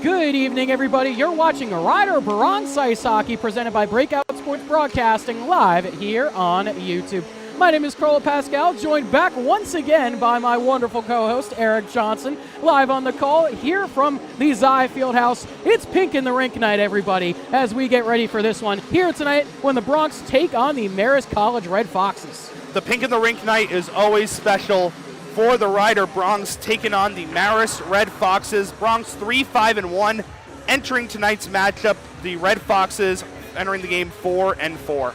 Good evening, everybody. You're watching Rider Bronx Ice Hockey presented by Breakout Sports Broadcasting live here on YouTube. My name is Carlo Pascal, joined back once again by my wonderful co-host, Eric Johnson, live on the call here from the Zai Fieldhouse. It's Pink in the Rink night, everybody, as we get ready for this one here tonight when the Bronx take on the Marist College Red Foxes. The Pink in the Rink night is always special for the Rider Bronx, taking on the Marist Red Foxes. Bronx 3-5-1, entering tonight's matchup. The Red Foxes entering the game 4-4.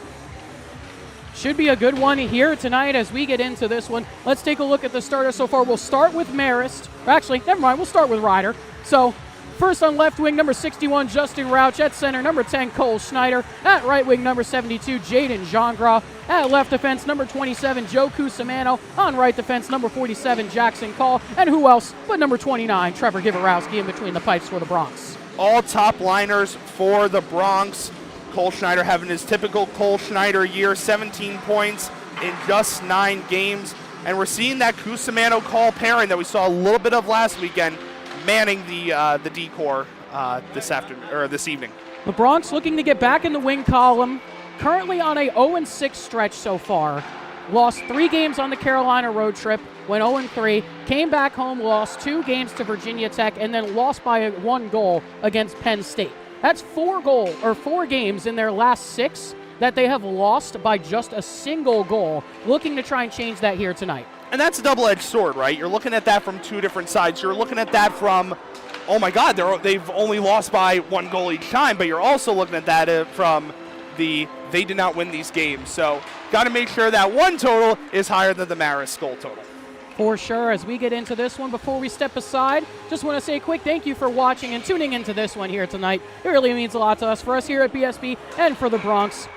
Should be a good one here tonight as we get into this one. Let's take a look at the starters so far. We'll start with Marist. Actually, never mind. We'll start with Rider. So, first on left wing, number 61, Justin Rauch. At center, number 10, Cole Schneider. At right wing, number 72, Jaden Jongra. At left defense, number 27, Joe Cusimano. On right defense, number 47, Jackson Call. And who else but number 29, Trevor Givarowski in between the pipes for the Bronx. All top liners for the Bronx. Cole Schneider having his typical Cole Schneider year, 17 points in just 9 games. And we're seeing that Cusimano-Call pairing that we saw a little bit of last weekend manning the D-core this evening. The Bronx looking to get back in the win column. Currently on a 0-6 stretch so far. Lost 3 games on the Carolina road trip, went 0-3, came back home, lost 2 games to Virginia Tech, and then lost by 1 goal against Penn State. That's 4 games in their last 6 that they have lost by just a single goal. Looking to try and change that here tonight. And that's a double-edged sword, right? You're looking at that from 2 different sides. You're looking at that from, oh my God, they've only lost by 1 goal each time, but you're also looking at that from they did not win these games. So got to make sure that win total is higher than the Marist goal total. For sure, as we get into this one, before we step aside, just want to say a quick thank you for watching and tuning into this one here tonight. It really means a lot to us, for us here at BSB, and for the Bronx,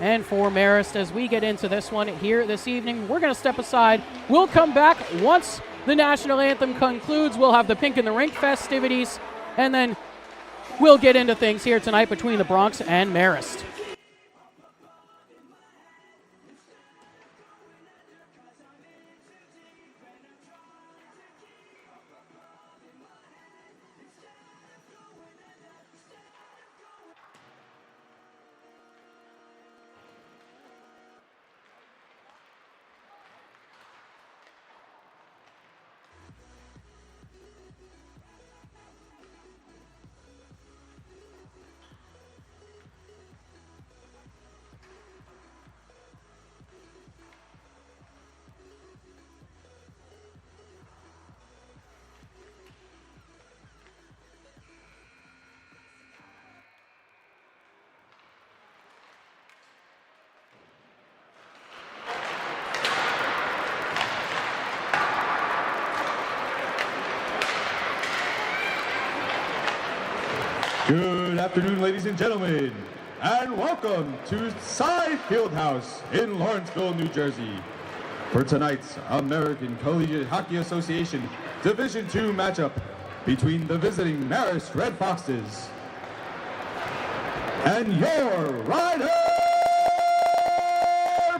and for Marist. As we get into this one here this evening, we're going to step aside. We'll come back once the national anthem concludes. We'll have the Pink in the Rink festivities, and then we'll get into things here tonight between the Bronx and Marist. Good afternoon, ladies and gentlemen, and welcome to Zai Fieldhouse in Lawrenceville, New Jersey, for tonight's American Collegiate Hockey Association Division II matchup between the visiting Marist Red Foxes and your Rider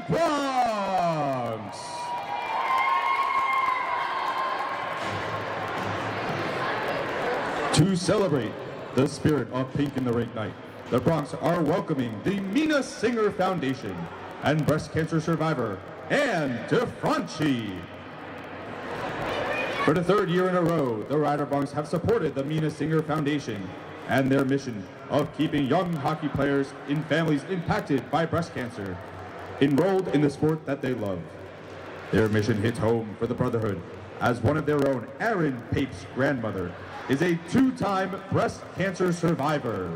Bronx. To celebrate the spirit of Pink in the Rink night, the Bronx are welcoming the Mina Singer Foundation and breast cancer survivor Anne DeFranchi. For the 3rd year in a row, the Rider Bronx have supported the Mina Singer Foundation and their mission of keeping young hockey players in families impacted by breast cancer enrolled in the sport that they love. Their mission hits home for the Brotherhood, as one of their own, Aaron Pape's grandmother, is a 2-time breast cancer survivor.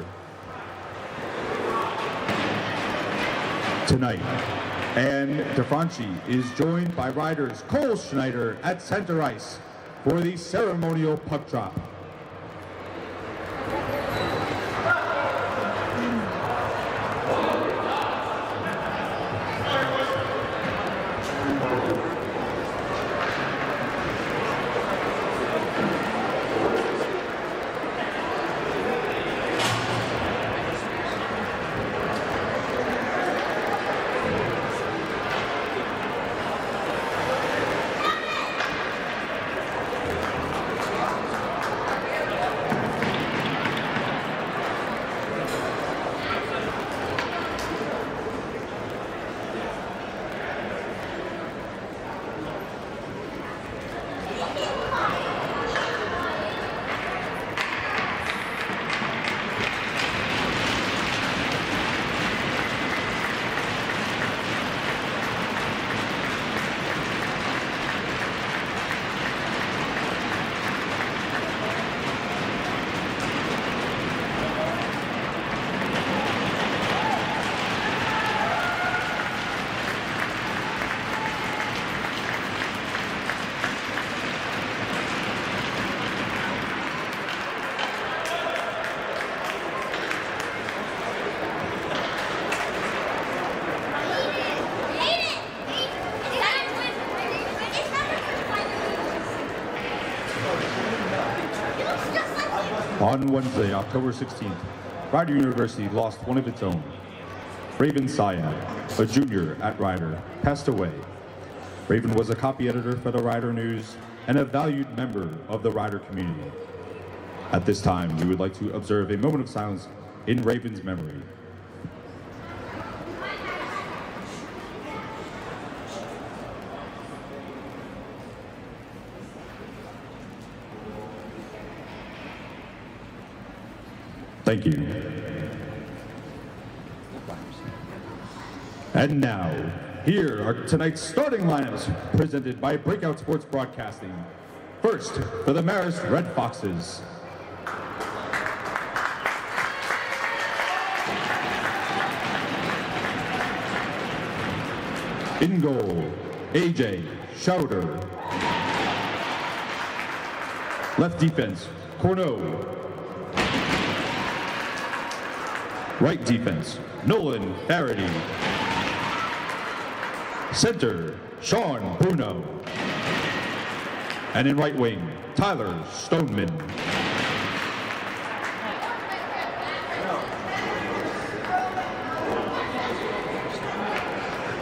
Tonight, Anne DeFranchi is joined by riders Cole Schneider at center ice for the ceremonial puck drop. On Wednesday, October 16th, Rider University lost one of its own. Raven Syed, a junior at Rider, passed away. Raven was a copy editor for the Rider News and a valued member of the Rider community. At this time, we would like to observe a moment of silence in Raven's memory. Thank you. And now, here are tonight's starting lineups presented by Breakout Sports Broadcasting. First, for the Marist Red Foxes. In goal, AJ Schauder. Left defense, Corneau. Right defense, Nolan Faraday. Center, Sean Bruno. And in right wing, Tyler Stoneman.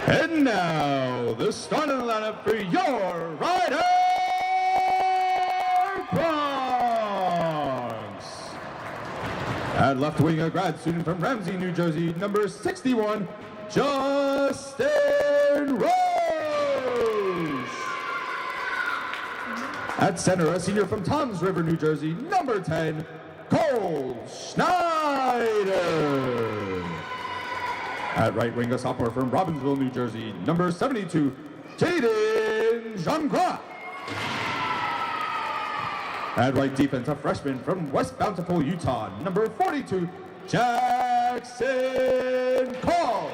And now, the starting lineup for your Rider Bronx. At left wing, a grad student from Ramsey, New Jersey, number 61, Justin Roche. At center, a senior from Toms River, New Jersey, number 10, Cole Schneider. At right wing, a sophomore from Robbinsville, New Jersey, number 72, Jaden Jangra. At right defense, a freshman from West Bountiful, Utah, number 42, Jackson Call.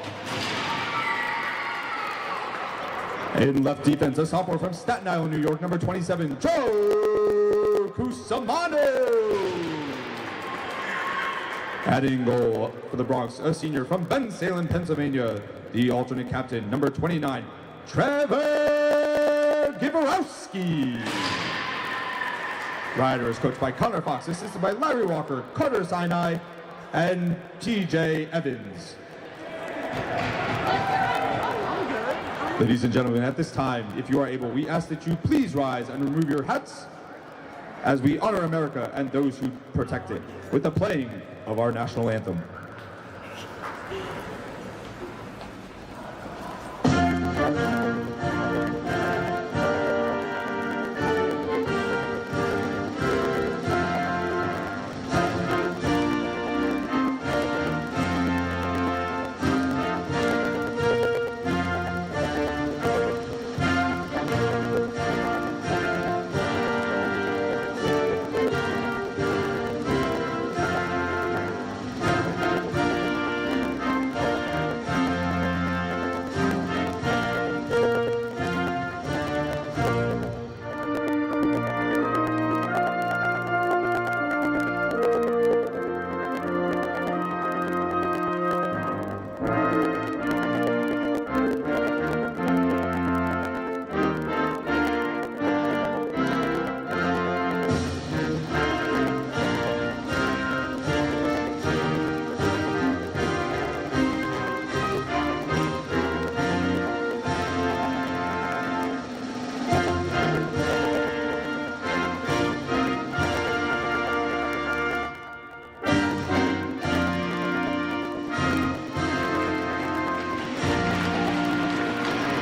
In left defense, a sophomore from Staten Island, New York, number 27, Joe Cusamano. Adding goal for the Bronx, a senior from Bensalem, Pennsylvania, the alternate captain, number 29, Trevor Giborowski. Rider is coached by Connor Fox, assisted by Larry Walker, Carter Sinai, and TJ Evans. Ladies and gentlemen, at this time, if you are able, we ask that you please rise and remove your hats as we honor America and those who protect it with the playing of our national anthem.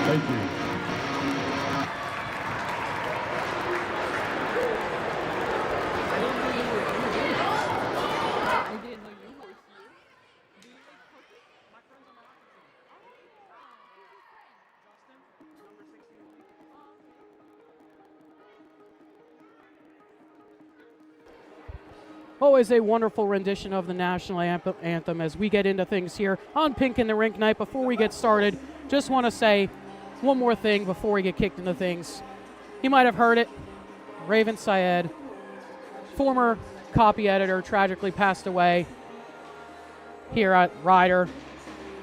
Thank you. Always a wonderful rendition of the national anthem as we get into things here on Pink in the Rink night. Before we get started, just want to say one more thing before we get kicked into things. You might have heard it. Raven Syed, former copy editor, tragically passed away here at Rider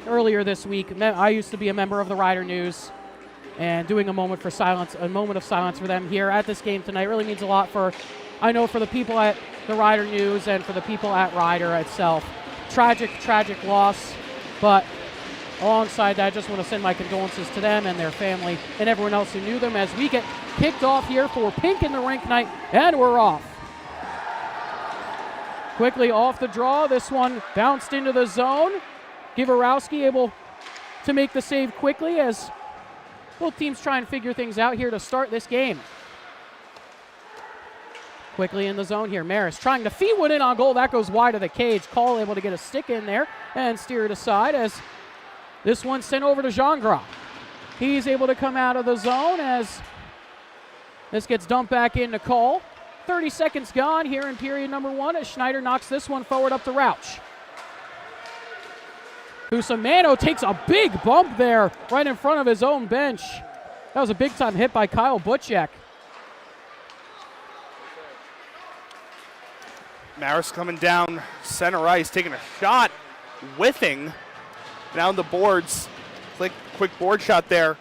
earlier this week. I used to be a member of the Rider News, and doing a moment of silence for them here at this game tonight really means a lot for I know for the people at the Rider News and for the people at Rider itself, tragic loss. But alongside that, I just want to send my condolences to them and their family and everyone else who knew them as we get kicked off here for Pink in the Rink night, and we're off. Quickly off the draw, this one bounced into the zone. Givarowski able to make the save quickly as both teams try and figure things out here to start this game. Quickly in the zone here, Marist trying to feed one in on goal. That goes wide of the cage. Call able to get a stick in there and steer it aside as this one sent over to Gingras. He's able to come out of the zone as this gets dumped back into Call. 30 seconds gone here in period number 1 as Schneider knocks this one forward up to Rauch. Cusimano takes a big bump there right in front of his own bench. That was a big-time hit by Kyle Butchek. Marist coming down center ice, taking a shot, whiffing down the boards. Quick board shot there.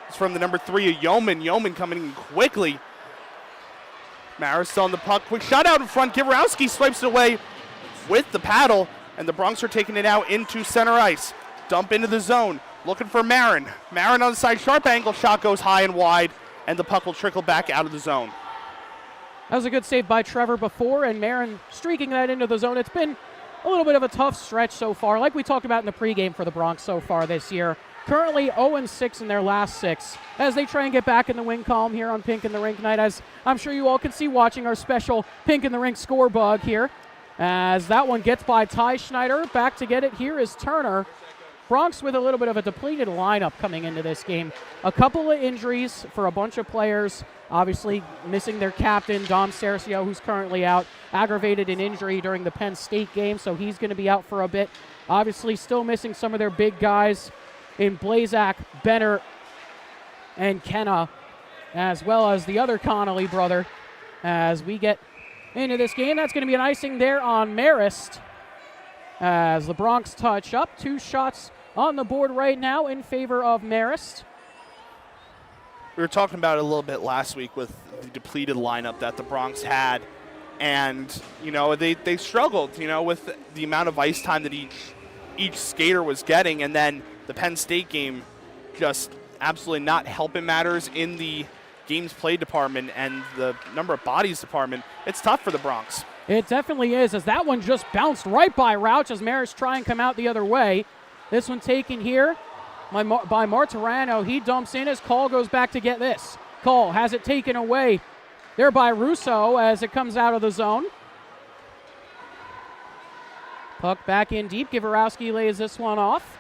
It's from the number 3 of Yeoman. Yeoman coming in quickly. Marist on the puck. Quick shot out in front. Givarowski swipes it away with the paddle, and the Bronx are taking it out into center ice. Dump into the zone. Looking for Marin. Marin on the side. Sharp angle shot goes high and wide, and the puck will trickle back out of the zone. That was a good save by Trevor before, and Marin streaking that into the zone. It's been a little bit of a tough stretch so far, like we talked about in the pregame for the Bronx so far this year. Currently 0-6 in their last 6 as they try and get back in the win column here on Pink in the Rink night, as I'm sure you all can see watching our special Pink in the Rink score bug here. As that one gets by Ty Schneider. Back to get it here is Turner. Bronx with a little bit of a depleted lineup coming into this game. A couple of injuries for a bunch of players. Obviously missing their captain, Dom Cercio, who's currently out. Aggravated an injury during the Penn State game, so he's going to be out for a bit. Obviously still missing some of their big guys in Blazak, Benner, and Kenna, as well as the other Connolly brother. As we get into this game, that's going to be an icing there on Marist. As the Bronx touch up, 2 shots on the board right now in favor of Marist. We were talking about it a little bit last week with the depleted lineup that the Bronx had. And, you know, they struggled, you know, with the amount of ice time that each skater was getting. And then the Penn State game just absolutely not helping matters in the games played department and the number of bodies department. It's tough for the Bronx. It definitely is, as that one just bounced right by Rauch as Marist try and come out the other way. This one taken here by Martirano. He dumps in as Call goes back to get this. Call has it taken away there by Russo as it comes out of the zone. Puck back in deep. Givarowski lays this one off.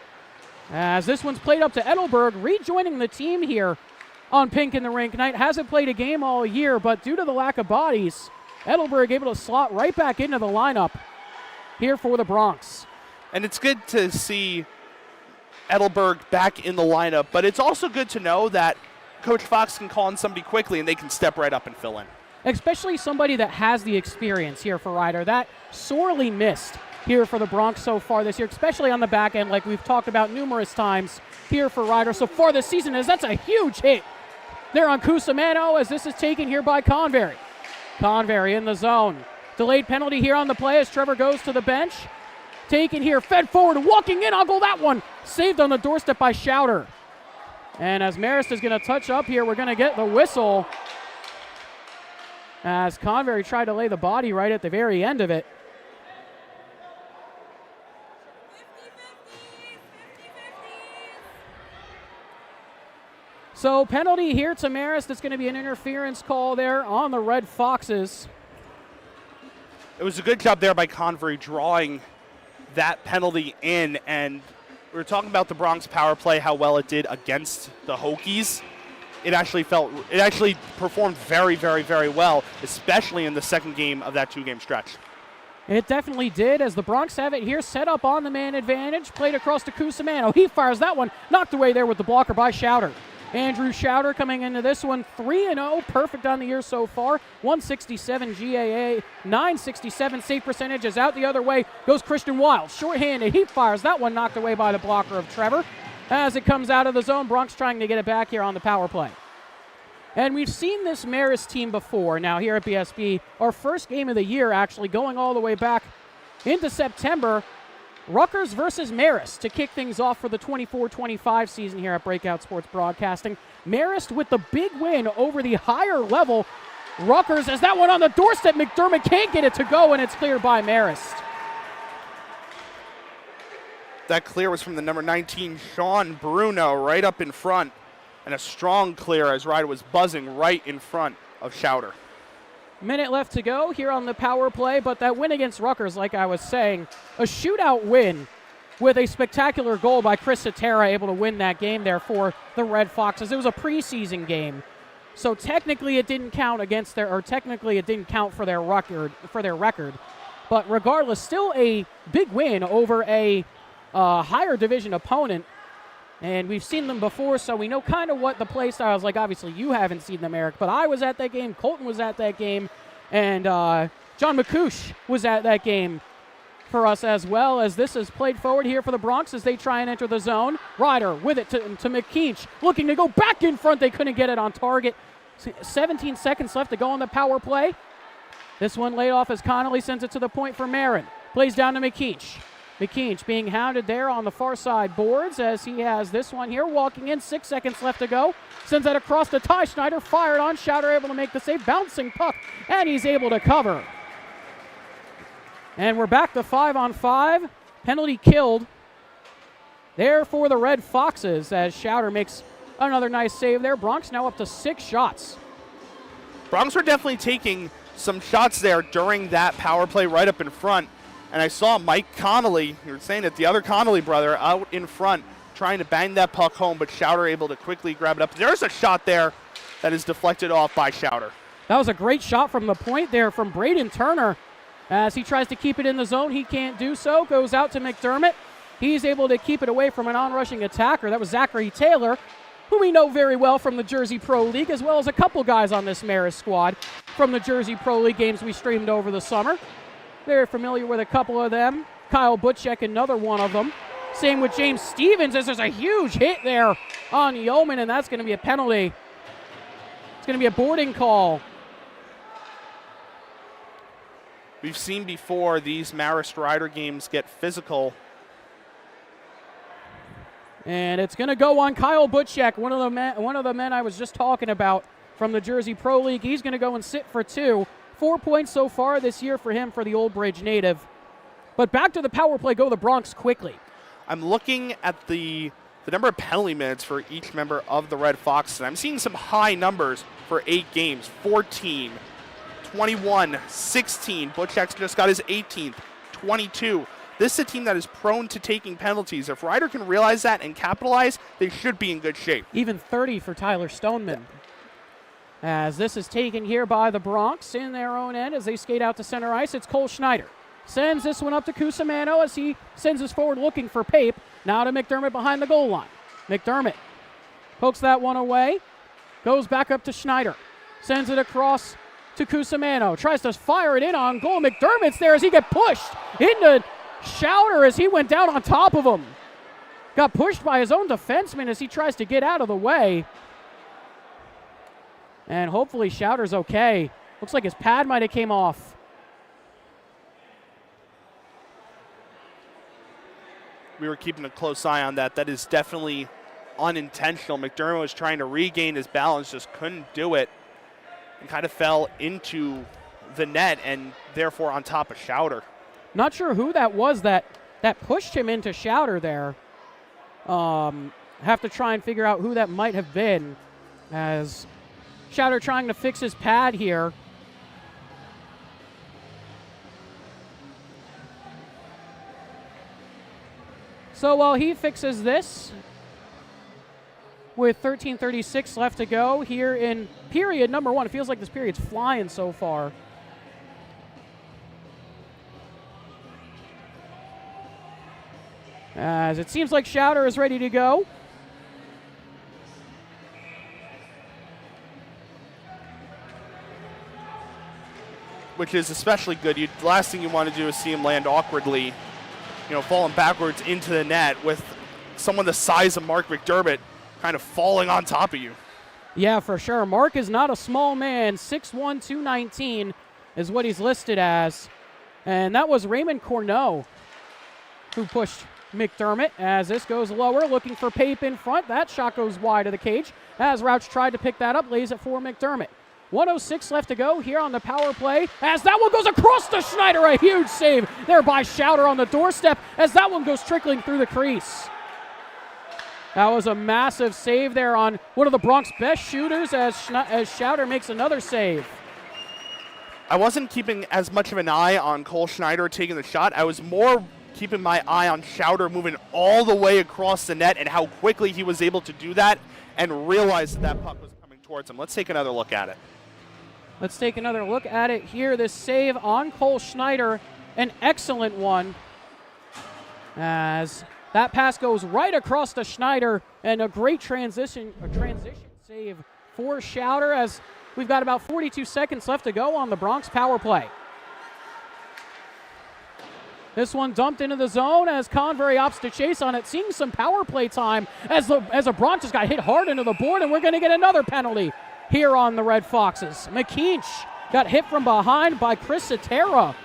As this one's played up to Edelberg, rejoining the team here on Pink in the Rink night. Hasn't played a game all year, but due to the lack of bodies, Edelberg able to slot right back into the lineup here for the Bronx. And it's good to see Edelberg back in the lineup, but it's also good to know that Coach Fox can call on somebody quickly and they can step right up and fill in. Especially somebody that has the experience here for Rider. That sorely missed here for the Bronx so far this year, especially on the back end, like we've talked about numerous times here for Rider so far this season, as that's a huge hit there on Cusimano as this is taken here by Convery. Convery in the zone. Delayed penalty here on the play as Trevor goes to the bench. Taken here, fed forward, walking in on goal. That one saved on the doorstep by Schauder. And as Marist is going to touch up here, we're going to get the whistle as Convery tried to lay the body right at the very end of it. So penalty here to Marist. It's going to be an interference call there on the Red Foxes. It was a good job there by Convery drawing that penalty in, and we were talking about the Bronx power play, how well it did against the Hokies. It actually performed very, very, very well, especially in the second game of that 2-game stretch. It definitely did, as the Bronx have it here set up on the man advantage. Played across to Cusimano. He fires that one, knocked away there with the blocker by Schauder. Andrew Schauder coming into this one 3-0, perfect on the year so far. 167 GAA, 967 save percentage is out the other way. Goes Christian Wild, shorthanded. He fires that one, knocked away by the blocker of Trevor. As it comes out of the zone, Bronx trying to get it back here on the power play. And we've seen this Marist team before now here at BSB. Our first game of the year, actually, going all the way back into September. Rutgers versus Marist to kick things off for the 24-25 season here at Breakout Sports Broadcasting. Marist with the big win over the higher level Rutgers, as that one on the doorstep. McDermott can't get it to go, and it's cleared by Marist. That clear was from the number 19, Sean Bruno, right up in front. And a strong clear as Ryder was buzzing right in front of Schauder. Minute left to go here on the power play, but that win against Rutgers, like I was saying, a shootout win with a spectacular goal by Chris Cetera, able to win that game there for the Red Foxes. It was a preseason game, so technically it didn't count against their, or technically it didn't count for their record. But regardless, still a big win over a higher division opponent. And we've seen them before, so we know kind of what the play style is like. Obviously, you haven't seen them, Eric, but I was at that game, Colton was at that game, and John McCouche was at that game for us as well, as this is played forward here for the Bronx as they try and enter the zone. Ryder with it to McKeach, looking to go back in front. They couldn't get it on target. 17 seconds left to go on the power play. This one laid off as Connolly sends it to the point for Marin. Plays down to McKeach. McKeach being hounded there on the far side boards as he has this one here walking in. 6 seconds left to go. Sends that across to Ty Schneider. Fired on. Schauder able to make the save. Bouncing puck. And he's able to cover. And we're back to 5-on-5. Penalty killed there for the Red Foxes as Schauder makes another nice save there. Bronx now up to 6 shots. Bronx are definitely taking some shots there during that power play right up in front. And I saw Mike Connolly, you were saying it, the other Connolly brother, out in front trying to bang that puck home, but Schauder able to quickly grab it up. There's a shot there that is deflected off by Schauder. That was a great shot from the point there from Braden Turner. As he tries to keep it in the zone, he can't do so. Goes out to McDermott. He's able to keep it away from an on-rushing attacker. That was Zachary Taylor, who we know very well from the Jersey Pro League, as well as a couple guys on this Marist squad from the Jersey Pro League games we streamed over the summer. Very familiar with a couple of them. Kyle Butchek, another one of them. Same with James Stevens, as there's a huge hit there on Yeoman, and that's going to be a penalty. It's going to be a boarding call. We've seen before these Marist Rider games get physical. And it's going to go on Kyle Butchek, one of the men I was just talking about from the Jersey Pro League. He's going to go and sit for 2. 4 points so far this year for him for the Old Bridge native. But back to the power play, go the Bronx quickly. I'm looking at the number of penalty minutes for each member of the Red Foxes, and I'm seeing some high numbers for 8 games. 14, 21, 16. Butchek's just got his 18th, 22. This is a team that is prone to taking penalties. If Ryder can realize that and capitalize, they should be in good shape. Even 30 for Tyler Stoneman. As this is taken here by the Bronx in their own end as they skate out to center ice. It's Cole Schneider. Sends this one up to Cusimano as he sends us forward looking for Pape. Now to McDermott behind the goal line. McDermott pokes that one away. Goes back up to Schneider. Sends it across to Cusimano. Tries to fire it in on goal. McDermott's there as he gets pushed into Schauder as he went down on top of him. Got pushed by his own defenseman as he tries to get out of the way. And hopefully Schauder's okay. Looks like his pad might have came off. We were keeping a close eye on that. That is definitely unintentional. McDermott was trying to regain his balance, just couldn't do it, and kind of fell into the net and therefore on top of Schauder. Not sure who that was that pushed him into Schauder there. Have to try and figure out who that might have been, as Schauder trying to fix his pad here. So while he fixes this, with 13:36 left to go here in period number 1, it feels like this period's flying so far. As it seems like Schauder is ready to go. Which is especially good. The last thing you want to do is see him land awkwardly, falling backwards into the net with someone the size of Mark McDermott kind of falling on top of you. Yeah, for sure. Mark is not a small man. 6'1", 219 is what he's listed as. And that was Raymond Corneau who pushed McDermott as this goes lower, looking for Pape in front. That shot goes wide of the cage as Rauch tried to pick that up, lays it for McDermott. 1:06 left to go here on the power play as that one goes across to Schneider. A huge save there by Schauder on the doorstep as that one goes trickling through the crease. That was a massive save there on one of the Bronx best shooters as Schauder makes another save. I wasn't keeping as much of an eye on Cole Schneider taking the shot. I was more keeping my eye on Schauder moving all the way across the net and how quickly he was able to do that and realize that puck was coming towards him. Let's take another look at it. Let's take another look at it here. This save on Cole Schneider, an excellent one, as that pass goes right across to Schneider, and a great transition save for Schauder as we've got about 42 seconds left to go on the Bronx power play. This one dumped into the zone as Convery opts to chase on it, seeing some power play time as a Bronx just got hit hard into the board, and we're going to get another penalty here on the Red Foxes. McKeach got hit from behind by Chris Cetera.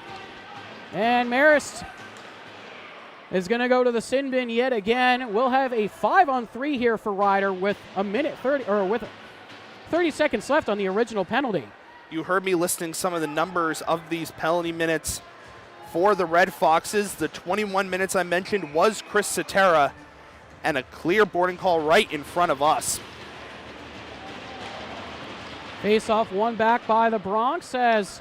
And Marist is going to go to the sin bin yet again. We'll have a 5-on-3 here for Ryder with with 30 seconds left on the original penalty. You heard me listing some of the numbers of these penalty minutes for the Red Foxes. The 21 minutes I mentioned was Chris Cetera, and a clear boarding call right in front of us. Face-off one back by the Bronx as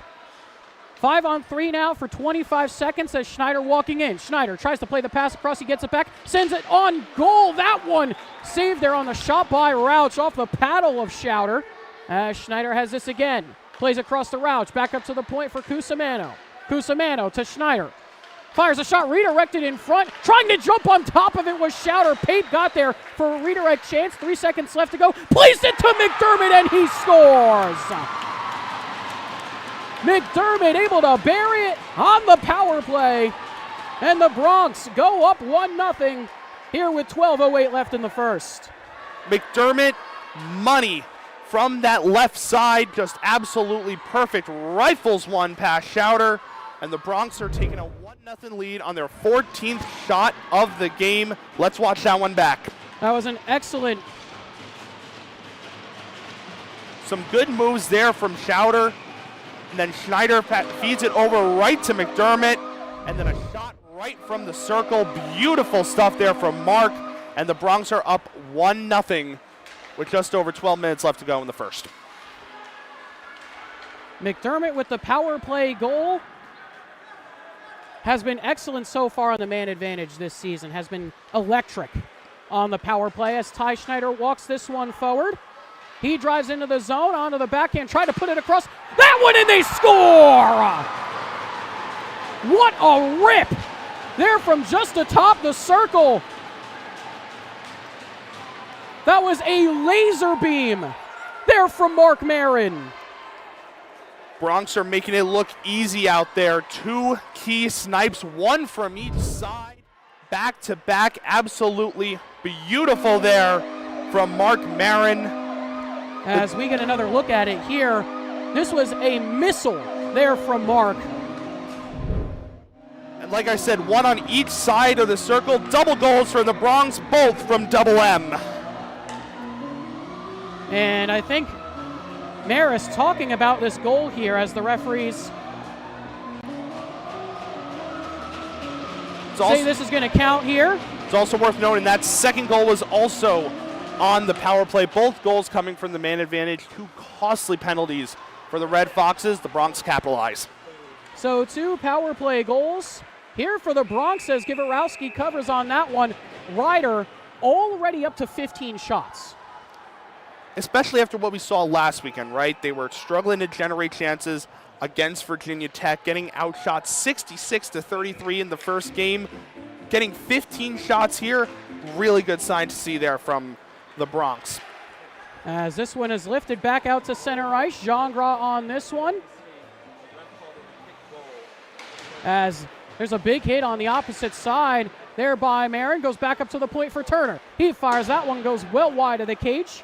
5-on-3 now for 25 seconds as Schneider walking in. Schneider tries to play the pass across. He gets it back, sends it on goal. That one saved there on the shot by Rauch off the paddle of Schauder. As Schneider has this again. Plays across the Rauch. Back up to the point for Cusimano. Cusimano to Schneider. Fires a shot redirected in front. Trying to jump on top of it was Schauder. Pape got there for a redirect chance. 3 seconds left to go. Plays it to McDermott and he scores. McDermott able to bury it on the power play. And the Bronx go up 1-0 here with 12:08 left in the first. McDermott, money from that left side, just absolutely perfect. Rifles one past Schauder, and the Bronx are taking a 1-0 lead on their 14th shot of the game. Let's watch that one back. That was an excellent. Some good moves there from Schauder, and then Schneider feeds it over right to McDermott, and then a shot right from the circle. Beautiful stuff there from Mark, and the Bronx are up 1-0 with just over 12 minutes left to go in the first. McDermott with the power play goal has been excellent so far on the man advantage this season, has been electric on the power play as Ty Schneider walks this one forward. He drives into the zone, onto the backhand, try to put it across. That one, and they score! What a rip! There from just atop the circle. That was a laser beam there from Mark Marin. Bronx are making it look easy out there. Two key snipes, one from each side, back to back. Absolutely beautiful there from Mark Marin. As we get another look at it here, this was a missile there from Mark. And like I said, one on each side of the circle. Double goals for the Bronx, both from Double M. And I think Marist talking about this goal here as the referees say this is going to count here. It's also worth noting that second goal was also on the power play. Both goals coming from the man advantage. Two costly penalties for the Red Foxes. The Bronx capitalize. So two power play goals here for the Bronx as Givarowski covers on that one. Ryder already up to 15 shots. Especially after what we saw last weekend, right? They were struggling to generate chances against Virginia Tech, getting outshot 66-33 in the first game. Getting 15 shots here, really good sign to see there from the Bronx. As this one is lifted back out to center ice, Gingras on this one. As there's a big hit on the opposite side there by Marin, goes back up to the point for Turner. He fires that one, goes well wide of the cage.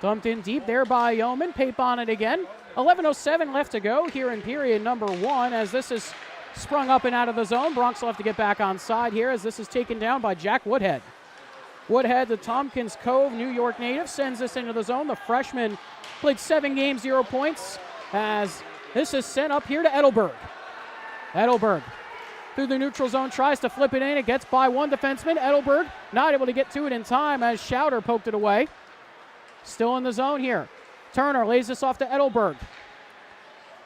Dumped in deep there by Yeoman. Pape on it again. 11:07 left to go here in period number 1 as this is sprung up and out of the zone. Bronx will have to get back on side here as this is taken down by Jack Woodhead. Woodhead, the Tompkins Cove, New York native, sends this into the zone. The freshman played 7 games, 0 points as this is sent up here to Edelberg. Edelberg through the neutral zone, tries to flip it in. It gets by one defenseman. Edelberg not able to get to it in time as Schauder poked it away. Still in the zone here. Turner lays this off to Edelberg.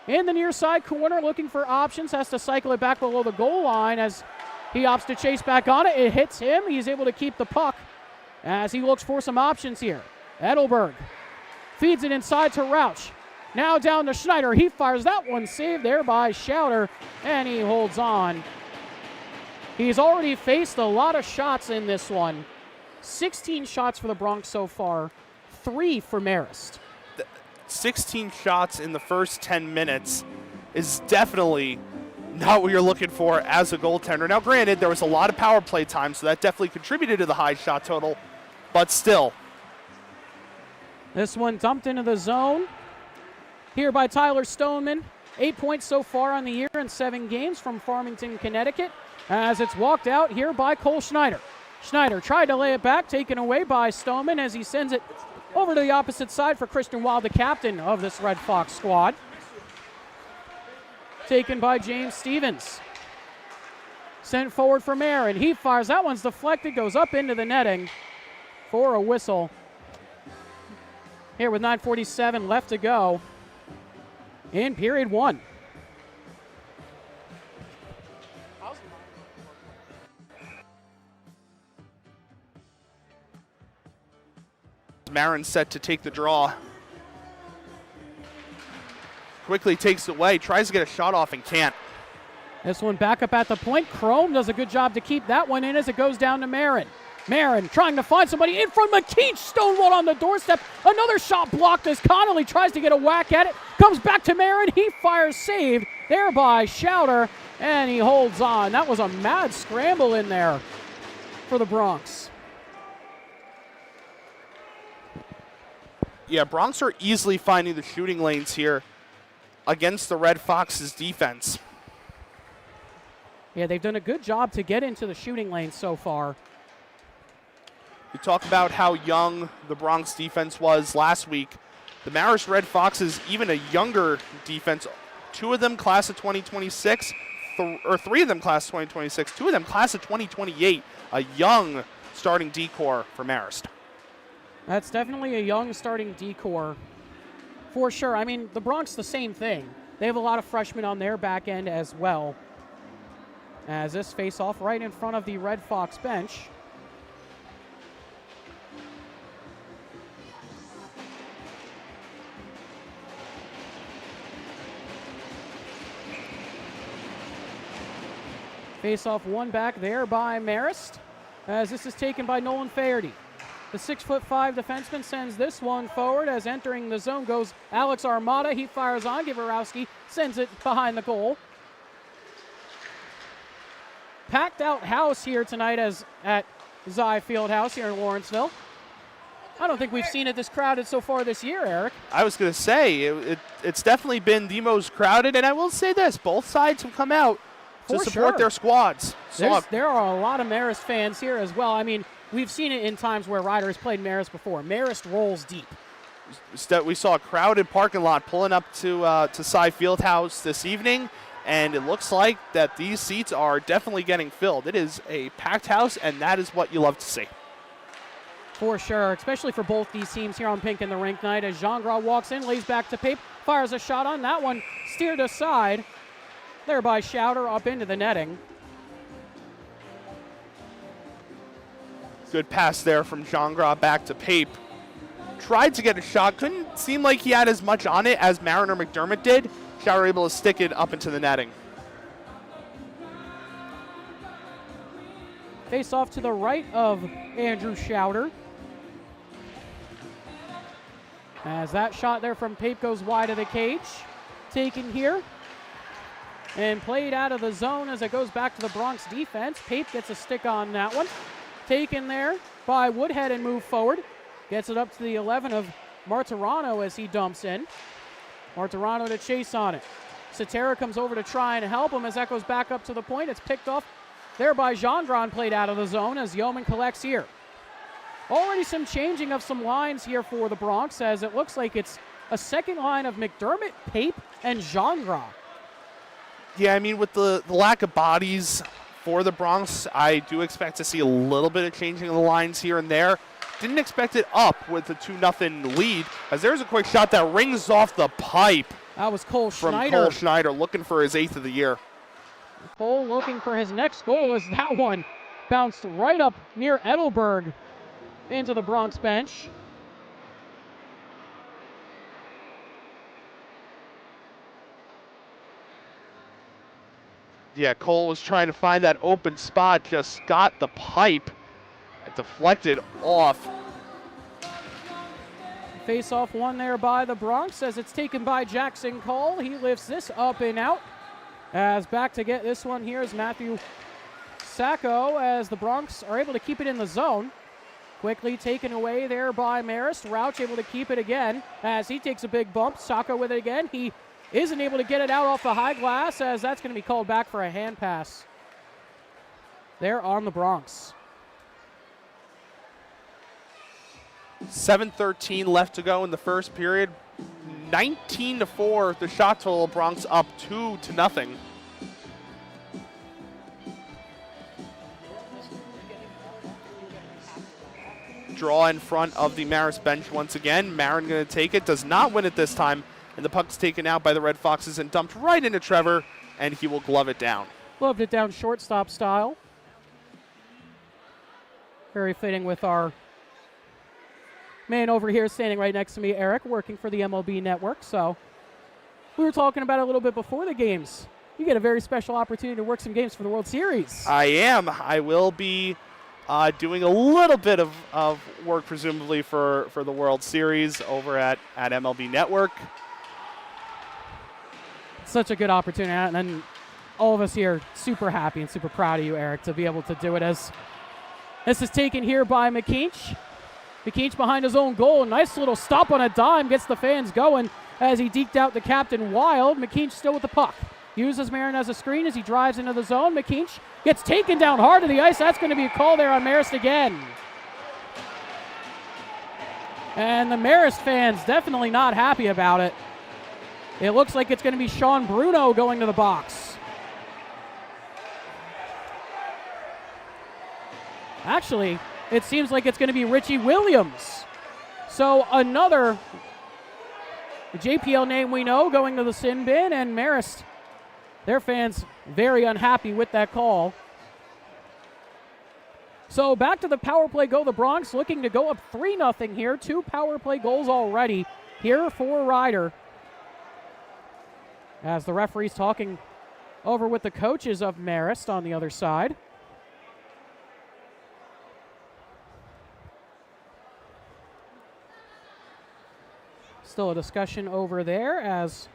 In the near side corner, looking for options, has to cycle it back below the goal line as he opts to chase back on it. It hits him. He's able to keep the puck as he looks for some options here. Edelberg feeds it inside to Rauch. Now down to Schneider. He fires that one, saved there by Schauder, and he holds on. He's already faced a lot of shots in this one. 16 shots for the Bronx so far, 3 for Marist. 16 shots in the first 10 minutes is definitely not what you're looking for as a goaltender. Now, granted, there was a lot of power play time, so that definitely contributed to the high shot total, but still. This one dumped into the zone here by Tyler Stoneman. 8 points so far on the year in 7 games from Farmington, Connecticut, as it's walked out here by Cole Schneider. Schneider tried to lay it back, taken away by Stoneman as he sends it over to the opposite side for Christian Wild, the captain of this Red Fox squad. Taken by James Stevens. Sent forward for Marin. He fires. That one's deflected, goes up into the netting for a whistle. Here with 9:47 left to go in period 1. Marin set to take the draw. Quickly takes it away, tries to get a shot off and can't. This one back up at the point. Chrome does a good job to keep that one in as it goes down to Marin. Marin trying to find somebody in front of McKeach. Stonewall on the doorstep. Another shot blocked as Connolly tries to get a whack at it. Comes back to Marin. He fires, saved there by Schauder, and he holds on. That was a mad scramble in there for the Bronx. Yeah, Bronx are easily finding the shooting lanes here against the Red Fox's defense. Yeah, they've done a good job to get into the shooting lane so far. We talk about how young the Bronx defense was last week. The Marist Red Foxes, even a younger defense, 2 of them class of 2026, or 3 of them class of 2026, 2 of them class of 2028, a young starting D-core for Marist. That's definitely a young starting D-core for sure. I mean, the Bronx, the same thing. They have a lot of freshmen on their back end as well. As this face-off right in front of the Red Fox bench. Face-off one back there by Marist, as this is taken by Nolan Faherty. The 6'5" defenseman sends this one forward as entering the zone goes Alex Armada. He fires on. Givarowski sends it behind the goal. Packed out house here tonight as at Zai Fieldhouse here in Lawrenceville. I don't think we've seen it this crowded so far this year, Eric. I was going to say, it's definitely been the most crowded, and I will say this, both sides have come out to support their squads. There are a lot of Marist fans here as well. I mean, we've seen it in times where Riders played Marist before. Marist rolls deep. We saw a crowded parking lot pulling up to Cy Fieldhouse this evening, and it looks like that these seats are definitely getting filled. It is a packed house, and that is what you love to see. For sure, especially for both these teams here on Pink and the Rink night. As Jean-Gras walks in, lays back to Pape, fires a shot on that one, steered aside. There by Schauder up into the netting. Good pass there from Jean-Gras back to Pape. Tried to get a shot, couldn't seem like he had as much on it as Mariner McDermott did. Schauder able to stick it up into the netting. Face off to the right of Andrew Schauder. As that shot there from Pape goes wide of the cage. Taken here. And played out of the zone as it goes back to the Bronx defense. Pape gets a stick on that one. Taken there by Woodhead and moved forward. Gets it up to the 11 of Martirano as he dumps in. Martirano to chase on it. Cetera comes over to try and help him as that goes back up to the point. It's picked off there by Gendron, played out of the zone as Yeoman collects here. Already some changing of some lines here for the Bronx, as it looks like it's a second line of McDermott, Pape, and Gendron. Yeah, I mean, with the lack of bodies for the Bronx, I do expect to see a little bit of changing of the lines here and there. Didn't expect it up with a 2-0 lead, as there's a quick shot that rings off the pipe. That was Cole from Schneider. Cole Schneider, looking for his 8th of the year. Cole looking for his next goal as that one bounced right up near Edelberg into the Bronx bench. Yeah, Cole was trying to find that open spot, just got the pipe. It deflected off. Face-off one there by the Bronx as it's taken by Jackson Cole. He lifts this up and out. As back to get this one here is Matthew Sacco as the Bronx are able to keep it in the zone. Quickly taken away there by Marist. Rauch able to keep it again as he takes a big bump. Sacco with it again. He isn't able to get it out off the high glass as that's going to be called back for a hand pass there on the Bronx. 7:13 left to go in the first period. 19-4, the shot total. Bronx up 2-0. Draw in front of the Marist bench once again. Marin going to take it, does not win it this time, and the puck's taken out by the Red Foxes and dumped right into Trevor, and he will glove it down. Gloved it down shortstop style. Very fitting with our man over here standing right next to me, Eric, working for the MLB Network. So we were talking about it a little bit before the games. You get a very special opportunity to work some games for the World Series. I am. I will be doing a little bit of work, presumably, for the World Series over at MLB Network. Such a good opportunity, and all of us here super happy and super proud of you, Eric, to be able to do it. As this is taken here by McKeach. McKeach behind his own goal. Nice little stop on a dime. Gets the fans going as he deked out the captain Wild. McKeach still with the puck. Uses Marin as a screen as he drives into the zone. McKeach gets taken down hard to the ice. That's going to be a call there on Marist again. And the Marist fans definitely not happy about it. It looks like it's going to be Sean Bruno going to the box. Actually, it seems like it's going to be Richie Williams. So another JPL name we know going to the sin bin, and Marist, their fans very unhappy with that call. So back to the power play go. The Bronx looking to go up 3-0 here. 2 power play goals already here for Ryder. As the referee's talking over with the coaches of Marist on the other side. Still a discussion over there as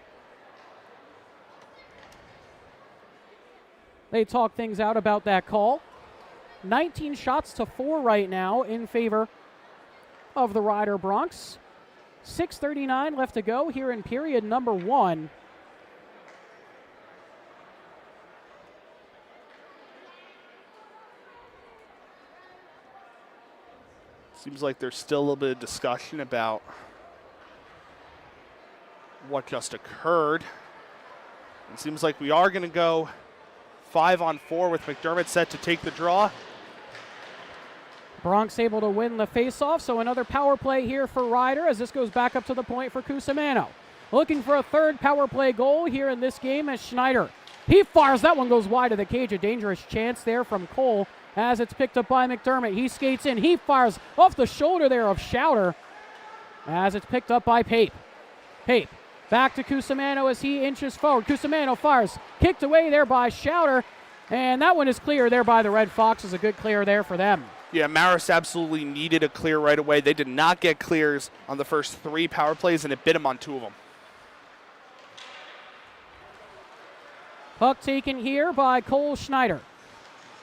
they talk things out about that call. 19 shots to 4 right now in favor of the Ryder Bronx. 6:39 left to go here in period number 1. Seems like there's still a little bit of discussion about what just occurred. It seems like we are going to go 5-on-4 with McDermott set to take the draw. Bronx able to win the faceoff, so another power play here for Ryder as this goes back up to the point for Cusimano. Looking for a third power play goal here in this game as Schneider. He fires, that one goes wide of the cage. A dangerous chance there from Cole as it's picked up by McDermott. He skates in, he fires off the shoulder there of Schauder as it's picked up by Pape. Pape back to Cusimano as he inches forward. Cusimano fires, kicked away there by Schauder, and that one is clear there by the Red Foxes. A good clear there for them. Yeah, Marist absolutely needed a clear right away. They did not get clears on the first 3 power plays, and it bit them on 2 of them. Puck taken here by Cole Schneider.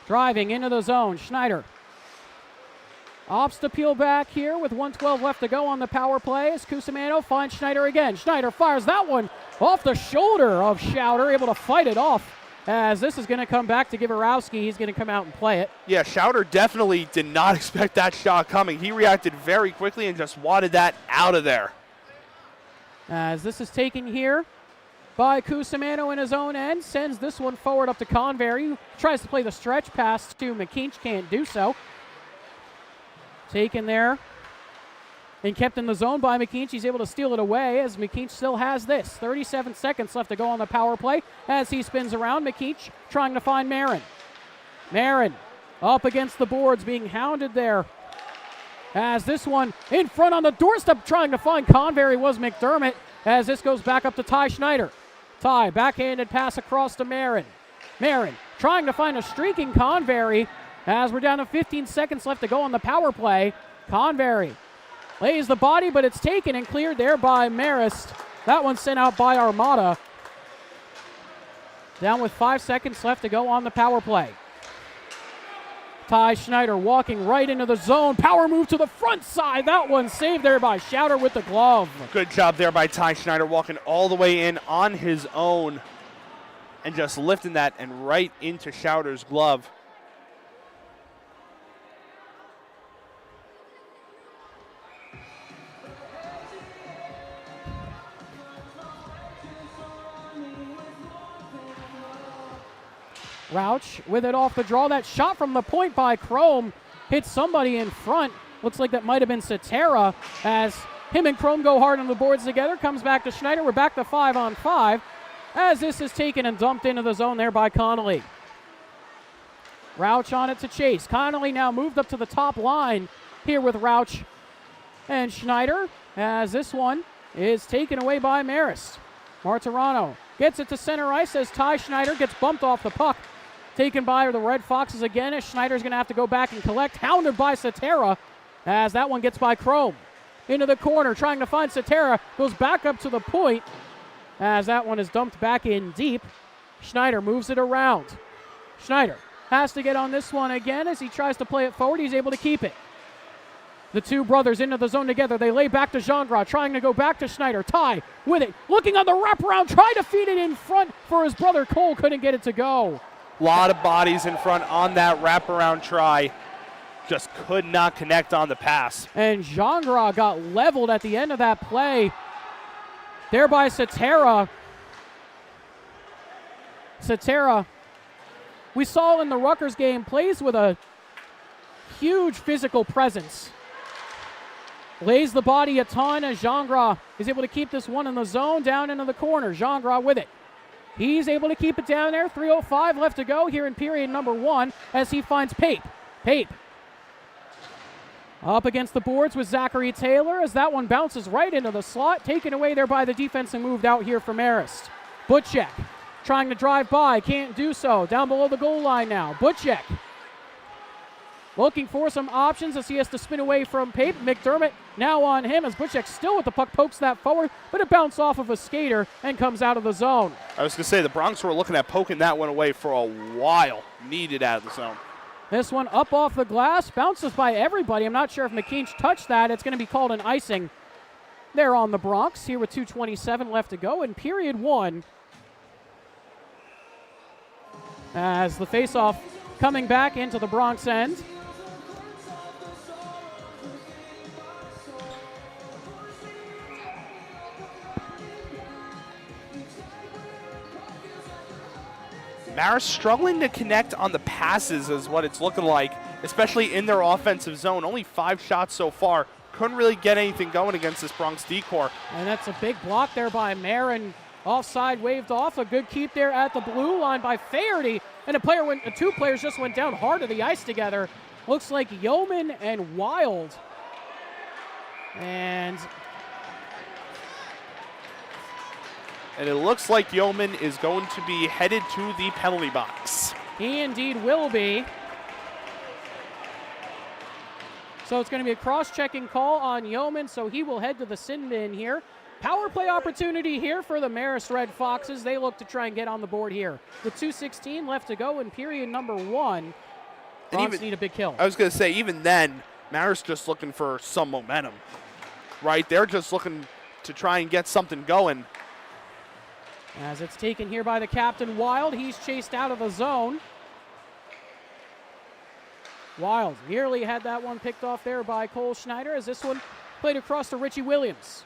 Driving into the zone, Schneider Opts to peel back here with 1:12 left to go on the power play as Cusimano finds Schneider again. Schneider fires that one off the shoulder of Schauder, able to fight it off as this is going to come back to Giborowski. He's going to come out and play it. Yeah, Schauder definitely did not expect that shot coming. He reacted very quickly and just wanted that out of there. As this is taken here by Cusimano in his own end, sends this one forward up to Convery, who tries to play the stretch pass to McKeach, can't do so. Taken there and kept in the zone by McKeach. He's able to steal it away as McKeach still has this. 37 seconds left to go on the power play as he spins around. McKeach trying to find Marin. Marin up against the boards, being hounded there. As this one in front on the doorstep trying to find Convery was McDermott as this goes back up to Ty Schneider. Ty, backhanded pass across to Marin. Marin trying to find a streaking Convery as we're down to 15 seconds left to go on the power play. Convery lays the body, but it's taken and cleared there by Marist. That one sent out by Armada. Down with 5 seconds left to go on the power play. Ty Schneider walking right into the zone. Power move to the front side. That one saved there by Schauder with the glove. Good job there by Ty Schneider, walking all the way in on his own and just lifting that and right into Schauder's glove. Rauch with it off the draw. That shot from the point by Chrome hit somebody in front. Looks like that might have been Satera as him and Chrome go hard on the boards together. Comes back to Schneider. We're back to 5-on-5 as this is taken and dumped into the zone there by Connolly. Rauch on it to chase. Connolly now moved up to the top line here with Rauch and Schneider as this one is taken away by Marist. Martirano gets it to center ice as Ty Schneider gets bumped off the puck. Taken by the Red Foxes again as Schneider's going to have to go back and collect. Hounded by Satera as that one gets by Chrome. Into the corner trying to find Satera. Goes back up to the point as that one is dumped back in deep. Schneider moves it around. Schneider has to get on this one again as he tries to play it forward. He's able to keep it. The two brothers into the zone together. They lay back to Gingras, trying to go back to Schneider. Ty with it, looking on the wraparound, trying to feed it in front for his brother Cole. Couldn't get it to go. A lot of bodies in front on that wraparound try. Just could not connect on the pass. And Gingras got leveled at the end of that play. There by Satera. Satera, we saw in the Rutgers game, plays with a huge physical presence. Lays the body a ton as Gingras is able to keep this one in the zone down into the corner. Gingras with it. He's able to keep it down there. 3:05 left to go here in period number 1 as he finds Pape. Pape up against the boards with Zachary Taylor as that one bounces right into the slot. Taken away there by the defense and moved out here for Marist. Butchek trying to drive by. Can't do so. Down below the goal line now. Butchek looking for some options as he has to spin away from Pape. McDermott now on him as Butchek still with the puck, pokes that forward, but it bounced off of a skater and comes out of the zone. I was going to say, the Bronx were looking at poking that one away for a while. Needed out of the zone. This one up off the glass, bounces by everybody. I'm not sure if McKeach touched that. It's going to be called an icing there on the Bronx here with 2:27 left to go in period 1. As the faceoff coming back into the Bronx end. Marist struggling to connect on the passes is what it's looking like, especially in their offensive zone. Only 5 shots so far. Couldn't really get anything going against this Bronx D-Corps. And that's a big block there by Marin. Offside waved off. A good keep there at the blue line by Faherty. And two players just went down hard to the ice together. Looks like Yeoman and Wild. And it looks like Yeoman is going to be headed to the penalty box. He indeed will be. So it's going to be a cross-checking call on Yeoman, so he will head to the sin bin here. Power play opportunity here for the Marist Red Foxes. They look to try and get on the board here. With 2:16 left to go in period number 1. Bronx need a big kill. I was going to say, even then, Marist just looking for some momentum, right? They're just looking to try and get something going. As it's taken here by the captain, Wild. He's chased out of the zone. Wild nearly had that one picked off there by Cole Schneider as this one played across to Richie Williams.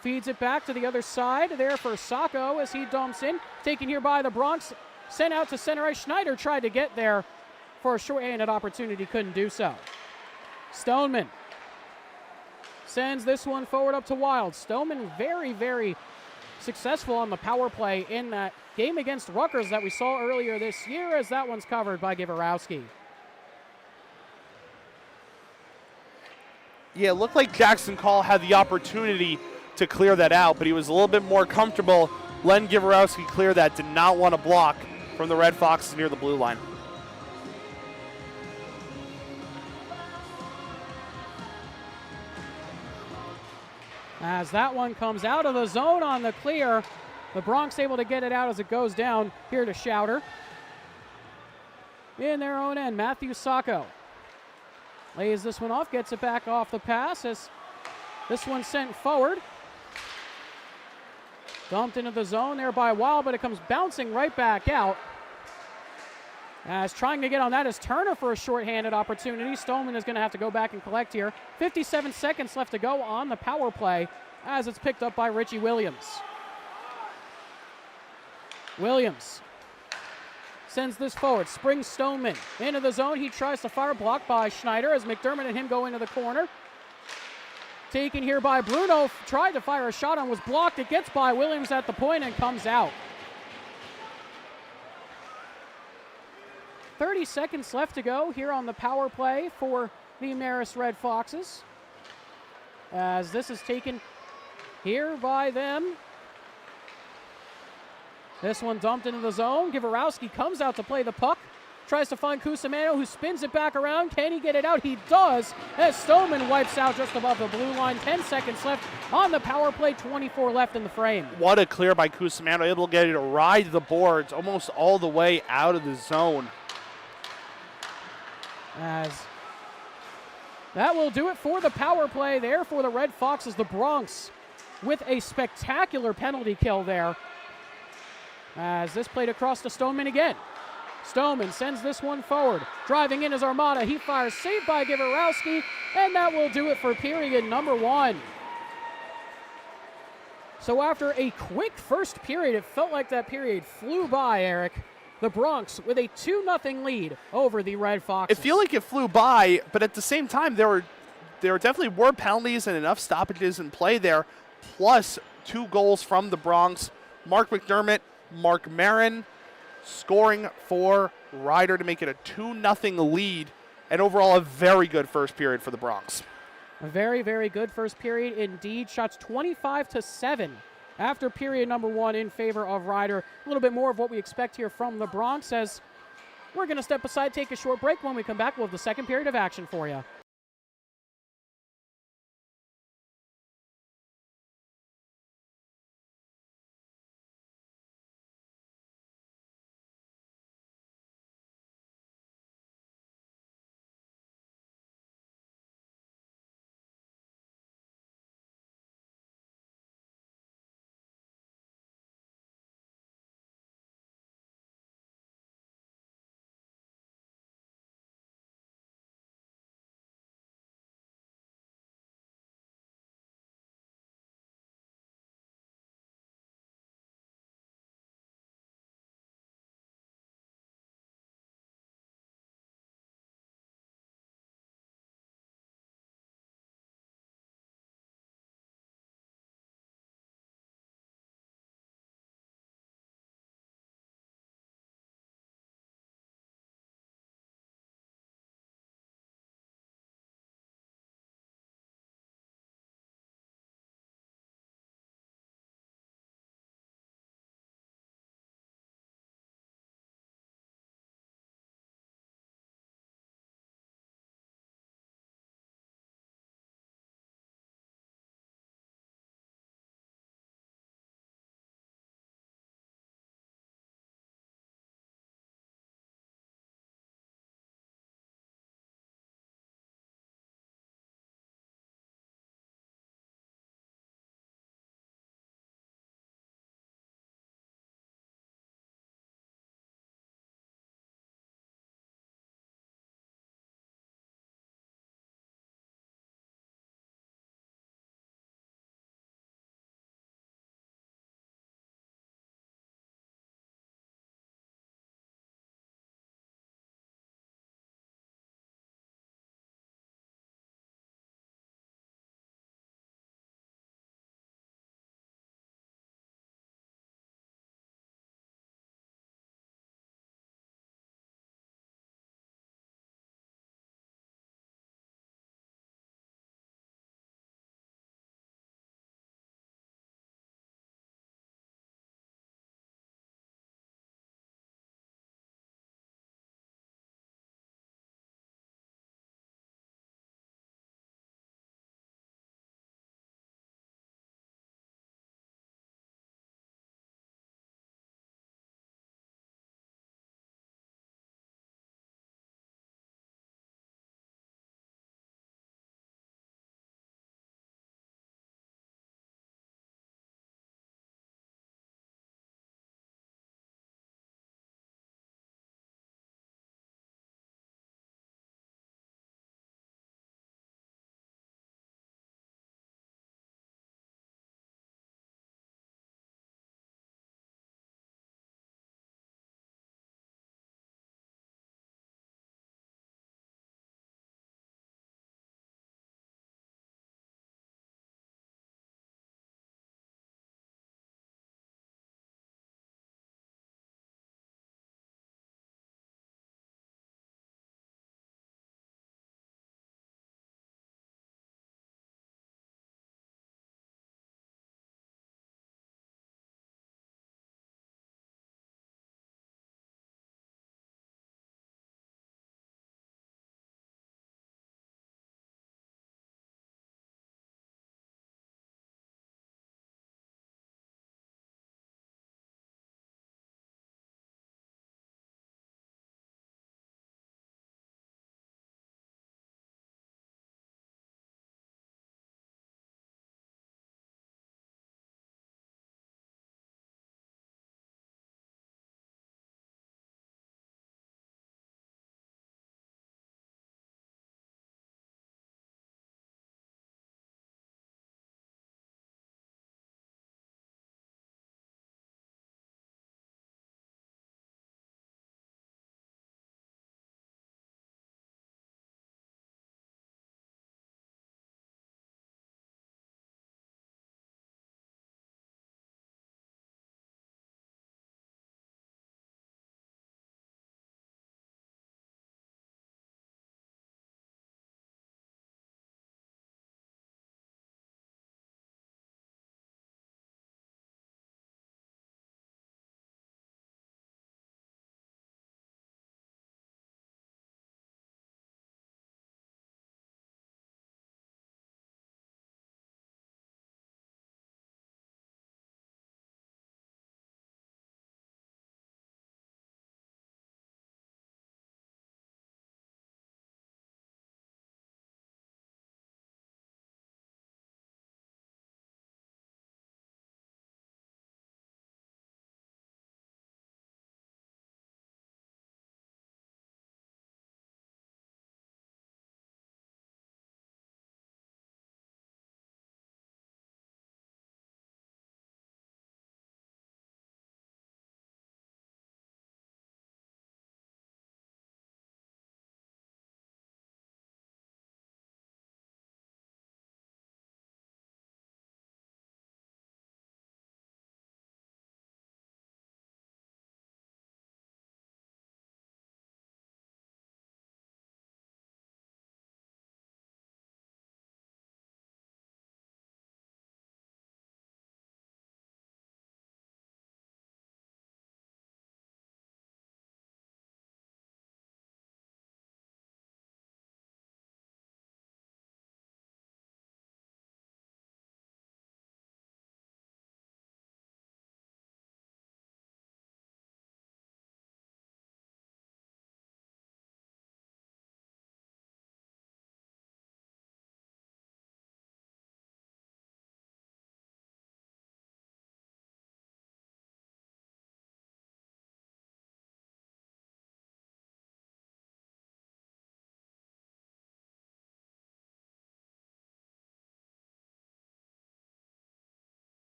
Feeds it back to the other side there for Sacco as he dumps in. Taken here by the Bronx. Sent out to center ice. Schneider tried to get there for a short-handed opportunity. Couldn't do so. Stoneman sends this one forward up to Wild. Stoneman very, very successful on the power play in that game against Rutgers that we saw earlier this year as that one's covered by Givarowski. Yeah, it looked like Jackson Call had the opportunity to clear that out, but he was a little bit more comfortable. Len Givarowski clear that, did not want to block from the Red Foxes near the blue line. As that one comes out of the zone on the clear, the Bronx able to get it out as it goes down here to Schauder. In their own end, Matthew Sacco lays this one off, gets it back off the pass as this one's sent forward. Dumped into the zone there by Wild, but it comes bouncing right back out. As trying to get on that is Turner for a short-handed opportunity. Stoneman is going to have to go back and collect here. 57 seconds left to go on the power play as it's picked up by Richie Williams. Williams sends this forward, springs Stoneman into the zone. He tries to fire, blocked by Schneider as McDermott and him go into the corner. Taken here by Bruno, tried to fire a shot on, was blocked. It gets by Williams at the point and comes out. 30 seconds left to go here on the power play for the Marist Red Foxes. As this is taken here by them. This one dumped into the zone. Givarowski comes out to play the puck. Tries to find Cusimano, who spins it back around. Can he get it out? He does, as Stoneman wipes out just above the blue line. 10 seconds left on the power play, 24 left in the frame. What a clear by Cusimano, able to get it to ride the boards almost all the way out of the zone. As that will do it for the power play there for the Red Foxes. The Bronx with a spectacular penalty kill there. As this played across to Stoneman again. Stoneman sends this one forward. Driving in is Armada. He fires, saved by Givarowski, and that will do it for period number one. So after a quick first period, it felt like that period flew by, Eric. The Bronx with a 2-0 lead over the Red Foxes. It feel like it flew by, but at the same time, there definitely were penalties and enough stoppages in play there, plus 2 goals from the Bronx. Mark McDermott, Mark Marin scoring for Ryder to make it a 2-0 lead, and overall a very good first period for the Bronx. A very, very good first period indeed. Shots 25-7 after period number one in favor of Ryder. A little bit more of what we expect here from the Bronx as we're going to step aside, take a short break. When we come back, we'll have the second period of action for you.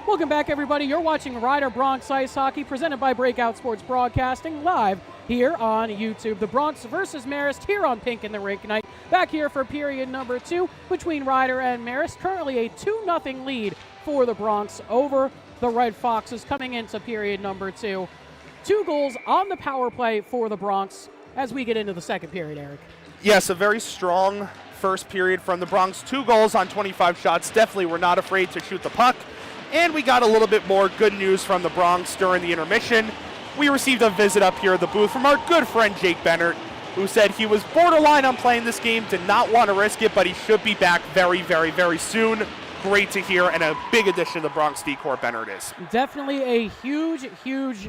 Welcome back, everybody. You're watching Rider Bronx Ice Hockey, presented by Breakout Sports Broadcasting, live here on YouTube. The Bronx versus Marist here on Pink and the Rink night. Back here for period number 2 between Rider and Marist. Currently a 2-0 lead for the Bronx over the Red Foxes coming into period number 2. 2 goals on the power play for the Bronx as we get into the second period, Eric. Yes, a very strong first period from the Bronx. 2 goals on 25 shots. Definitely were not afraid to shoot the puck. And we got a little bit more good news from the Bronx during the intermission. We received a visit up here at the booth from our good friend Jake Bennett, who said he was borderline on playing this game, did not want to risk it, but he should be back very, very, very soon. Great to hear, and a big addition to the Bronx D-Corps Bennett is. Definitely a huge, huge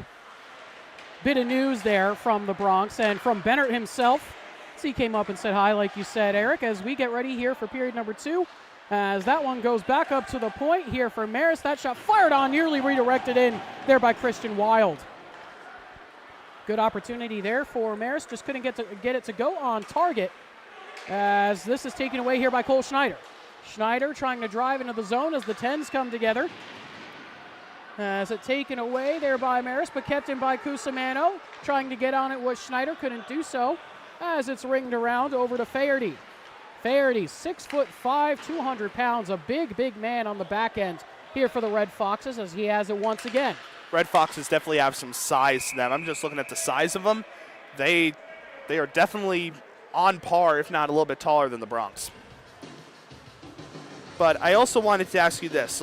bit of news there from the Bronx and from Bennett himself. So he came up and said hi, like you said, Eric, as we get ready here for period number 2. As that one goes back up to the point here for Marist. That shot fired on, nearly redirected in there by Christian Wild. Good opportunity there for Marist. Just couldn't get it to go on target, as this is taken away here by Cole Schneider. Schneider trying to drive into the zone as the 10s come together. As it taken away there by Marist, but kept in by Cusimano. Trying to get on it was Schneider, couldn't do so, as it's ringed around over to Faherty. Faherty, 6'5", 200 pounds, a big, big man on the back end here for the Red Foxes, as he has it once again. Red Foxes definitely have some size to them. I'm just looking at the size of them. They are definitely on par, if not a little bit taller than the Bronx. But I also wanted to ask you this,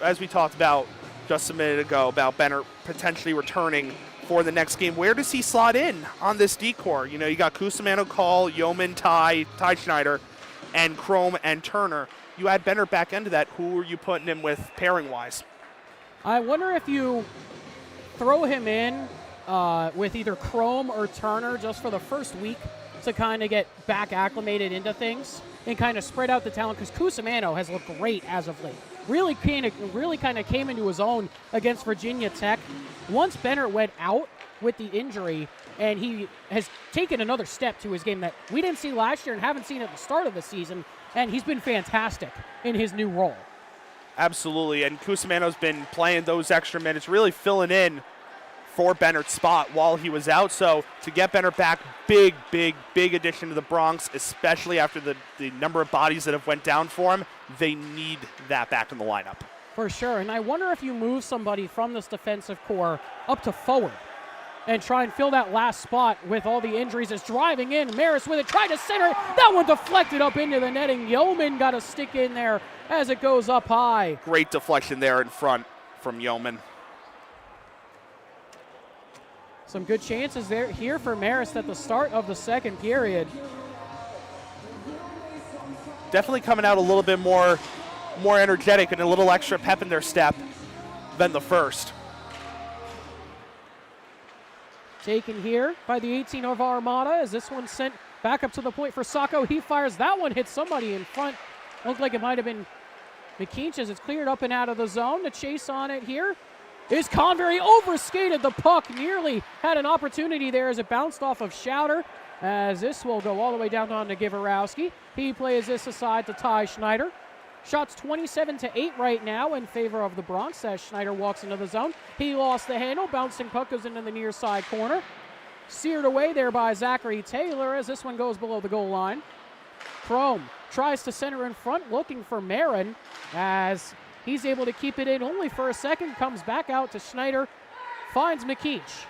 as we talked about just a minute ago about Bennett potentially returning for the next game, where does he slot in on this D-Corps? You know, you got Cusimano, Call, Yeoman, Ty Schneider, and Chrome and Turner. You add Bennett back into that. Who are you putting him with pairing-wise? I wonder if you throw him in with either Chrome or Turner just for the first week to kind of get back acclimated into things and kind of spread out the talent, because Cusimano has looked great as of late. Really kind of came into his own against Virginia Tech. Once Bennett went out with the injury, and he has taken another step to his game that we didn't see last year and haven't seen at the start of the season, and he's been fantastic in his new role. Absolutely, and Cusimano's been playing those extra minutes, really filling in for Bennett's spot while he was out. So to get Bennett back, big, big, big addition to the Bronx, especially after the number of bodies that have went down for him. They need that back in the lineup. For sure, and I wonder if you move somebody from this defensive core up to forward and try and fill that last spot with all the injuries. As driving in, Marist with it, tried to center it. That one deflected up into the netting. Yeoman got a stick in there as it goes up high. Great deflection there in front from Yeoman. Some good chances there here for Marist at the start of the second period. Definitely coming out a little bit more energetic and a little extra pep in their step than the first. Taken here by the 18 of Armada, as this one sent back up to the point for Sacco. He fires, that one hit somebody in front. Looked like it might have been McKeach as it's cleared up and out of the zone. The chase on it here is Convery, overskated the puck, nearly had an opportunity there as it bounced off of Schauder, as this will go all the way down to Givorowski. He plays this aside to Ty Schneider. Shots 27-8 right now in favor of the Bronx as Schneider walks into the zone. He lost the handle, bouncing puck goes into the near side corner. Seared away there by Zachary Taylor as this one goes below the goal line. Chrome tries to center in front, looking for Marin, as he's able to keep it in only for a second, comes back out to Schneider, finds McKeach.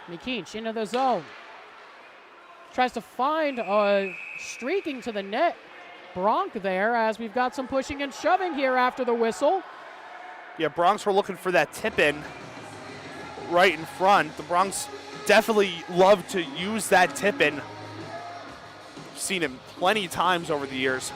McKeach into the zone. Tries to find streaking to the net Bronx there, as we've got some pushing and shoving here after the whistle. Yeah, Bronx were looking for that tip-in right in front. The Bronx definitely love to use that tip-in. Seen him plenty of times over the years.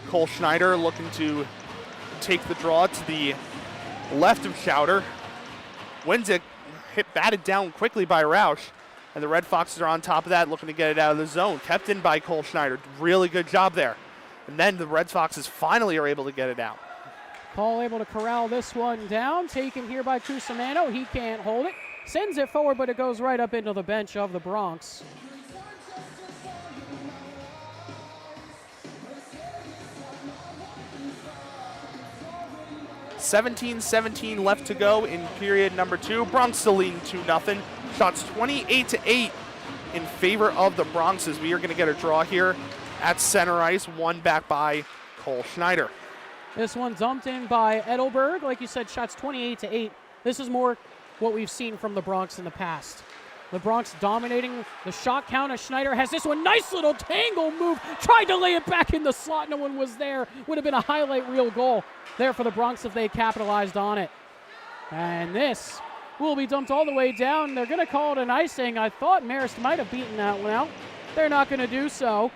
Cole Schneider looking to take the draw to the left of Schauder. Wins it, batted down quickly by Roush. And the Red Foxes are on top of that, looking to get it out of the zone. Kept in by Cole Schneider. Really good job there. And then the Red Foxes finally are able to get it out. Cole able to corral this one down. Taken here by Cusimano. He can't hold it. Sends it forward, but it goes right up into the bench of the Bronx. (17-17) left to go in period number 2. Bronx still leading 2-0. Shots 28-8 in favor of the Bronx as we are going to get a draw here at center ice. One back by Cole Schneider. This one dumped in by Edelberg. Like you said, shots 28-8. This is more what we've seen from the Bronx in the past. The Bronx dominating the shot count as Schneider has this one. Nice little tangle move. Tried to lay it back in the slot. No one was there. Would have been a highlight reel goal there for the Bronx if they capitalized on it. And this will be dumped all the way down. They're going to call it an icing. I thought Marist might have beaten that one out. They're not going to do so.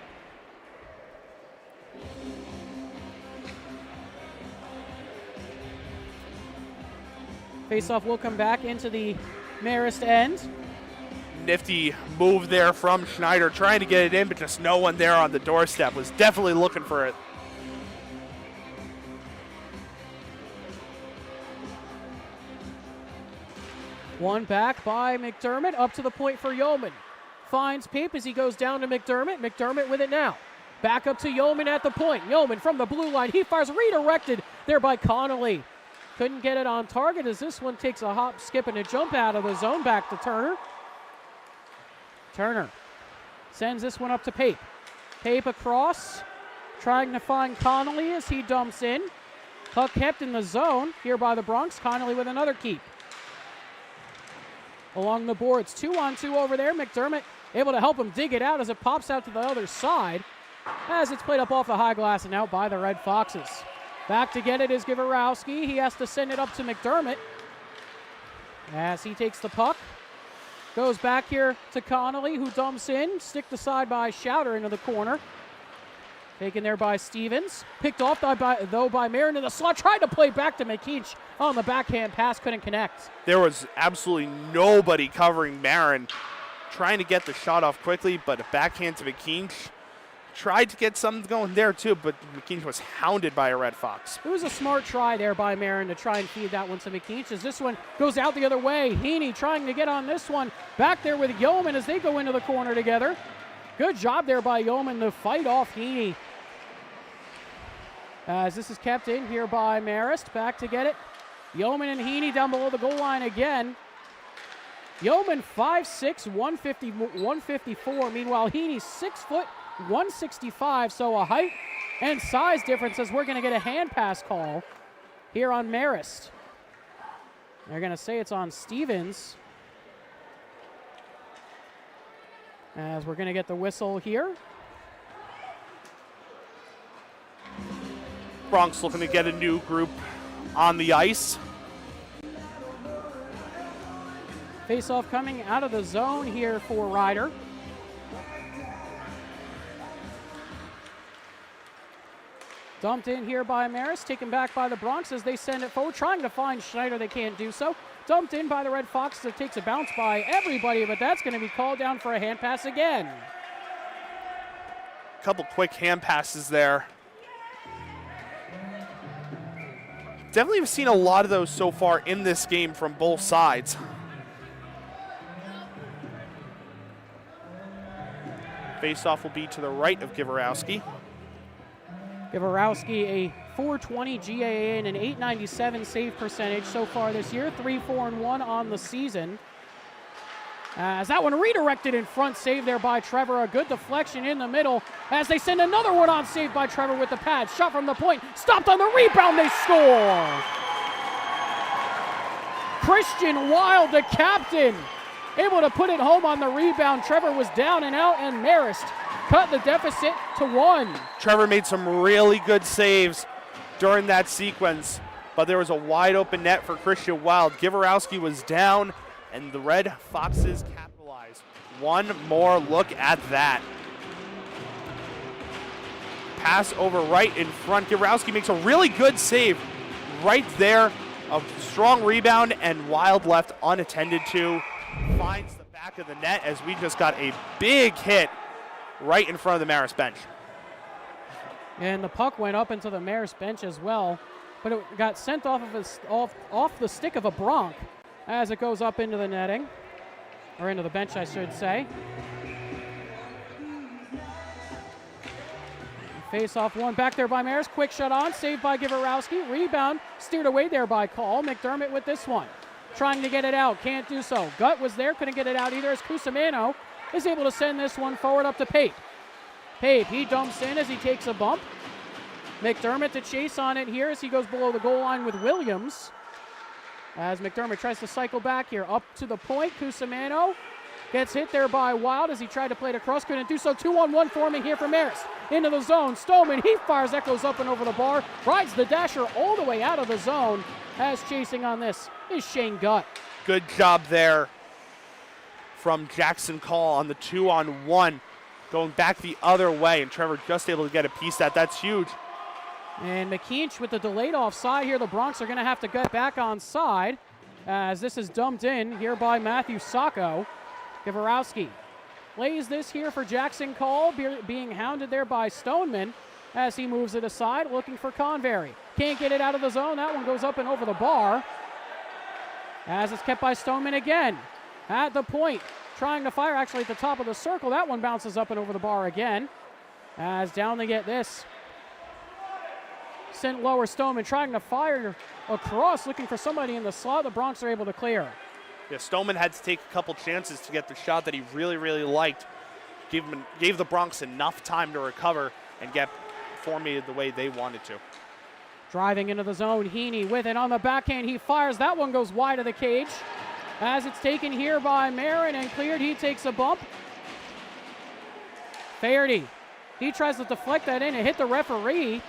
Faceoff will come back into the Marist end. Nifty move there from Schneider, trying to get it in, but just no one there on the doorstep. Was definitely looking for it. One back by McDermott, up to the point for Yeoman. Finds Pape as he goes down to McDermott. McDermott with it now. Back up to Yeoman at the point. Yeoman from the blue line. He fires, redirected there by Connolly. Couldn't get it on target as this one takes a hop, skip, and a jump out of the zone. Back to Turner. Turner sends this one up to Pape. Pape across, trying to find Connolly as he dumps in. Puck kept in the zone here by the Bronx. Connolly with another keep. Along the boards, 2-on-2 over there. McDermott able to help him dig it out as it pops out to the other side as it's played up off the high glass and out by the Red Foxes. Back to get it is Givarowski. He has to send it up to McDermott as he takes the puck. Goes back here to Connolly, who dumps in. Sticked aside by Schauder into the corner. Taken there by Stevens. Picked off though by Marin in the slot. Tried to play back to McKeach on the backhand pass. Couldn't connect. There was absolutely nobody covering Marin. Trying to get the shot off quickly, but a backhand to McKeach. Tried to get something going there too, but McKeach was hounded by a Red Fox. It was a smart try there by Marin to try and feed that one to McKeach as this one goes out the other way. Heaney trying to get on this one. Back there with Yeoman as they go into the corner together. Good job there by Yeoman to fight off Heaney. As this is kept in here by Marist. Back to get it. Yeoman and Heaney down below the goal line again. Yeoman 5'6", 154. Meanwhile, Heaney 6 foot, 165. So a height and size difference as we're going to get a hand pass call here on Marist. They're going to say it's on Stevens. As we're going to get the whistle here. Bronx looking to get a new group on the ice. Face-off coming out of the zone here for Ryder. Dumped in here by Marist, taken back by the Bronx as they send it forward, trying to find Schneider. They can't do so. Dumped in by the Red Fox. It takes a bounce by everybody, but that's going to be called down for a hand pass again. Couple quick hand passes there. Definitely have seen a lot of those so far in this game from both sides. Face-off will be to the right of Givarowski. Givarowski, a .420 GAA and an .897 save percentage so far this year. 3-4-1 on the season. As that one redirected in front, saved there by Trevor. A good deflection in the middle as they send another one on, saved by Trevor with the pad. Shot from the point, stopped on the rebound, they score! Christian Wild, the captain, able to put it home on the rebound. Trevor was down and out, and Marist cut the deficit to 1. Trevor made some really good saves during that sequence, but there was a wide open net for Christian Wild. Givarowski was down, and the Red Foxes capitalize. One more look at that. Pass over right in front. Givarowski makes a really good save right there. A strong rebound, and Wild left unattended to. Finds the back of the net as we just got a big hit right in front of the Marist bench. And the puck went up into the Marist bench as well, but it got sent off of off the stick of a Bronc. as it goes up into the netting, or into the bench, I should say. Face off one back there by Marist. Quick shot on, saved by Givarowski. Rebound, steered away there by Call. McDermott with this one. Trying to get it out, can't do so. Gutt was there, couldn't get it out either as Cusimano is able to send this one forward up to Pape. Pape, he dumps in as he takes a bump. McDermott to chase on it here as he goes below the goal line with Williams. As McDermott tries to cycle back here, up to the point. Cusimano gets hit there by Wild as he tried to play it across, couldn't do so. 2-on-1 forming here for Marist. Into the zone, Stoneman, he fires, that goes up and over the bar. Rides the dasher all the way out of the zone as chasing on this is Shane Gutt. Good job there from Jackson Call on the 2-on-1. Going back the other way, and Trevor just able to get a piece of that. That's huge. And McKeach with the delayed offside here. The Bronx are going to have to get back on side as this is dumped in here by Matthew Sacco. Givarowski lays this here for Jackson Call, being hounded there by Stoneman as he moves it aside, looking for Convery. Can't get it out of the zone. That one goes up and over the bar as it's kept by Stoneman again. At the point, trying to fire actually at the top of the circle. That one bounces up and over the bar again as down to get this. Sent lower. Stoneman trying to fire across, looking for somebody in the slot. The Bronx are able to clear. Yeah, Stoneman had to take a couple chances to get the shot that he really, really liked. Gave the Bronx enough time to recover and get formatted the way they wanted to. Driving into the zone, Heaney with it on the backhand. He fires. That one goes wide of the cage as it's taken here by Marin and cleared. He takes a bump. Faherty, he tries to deflect that in and hit the referee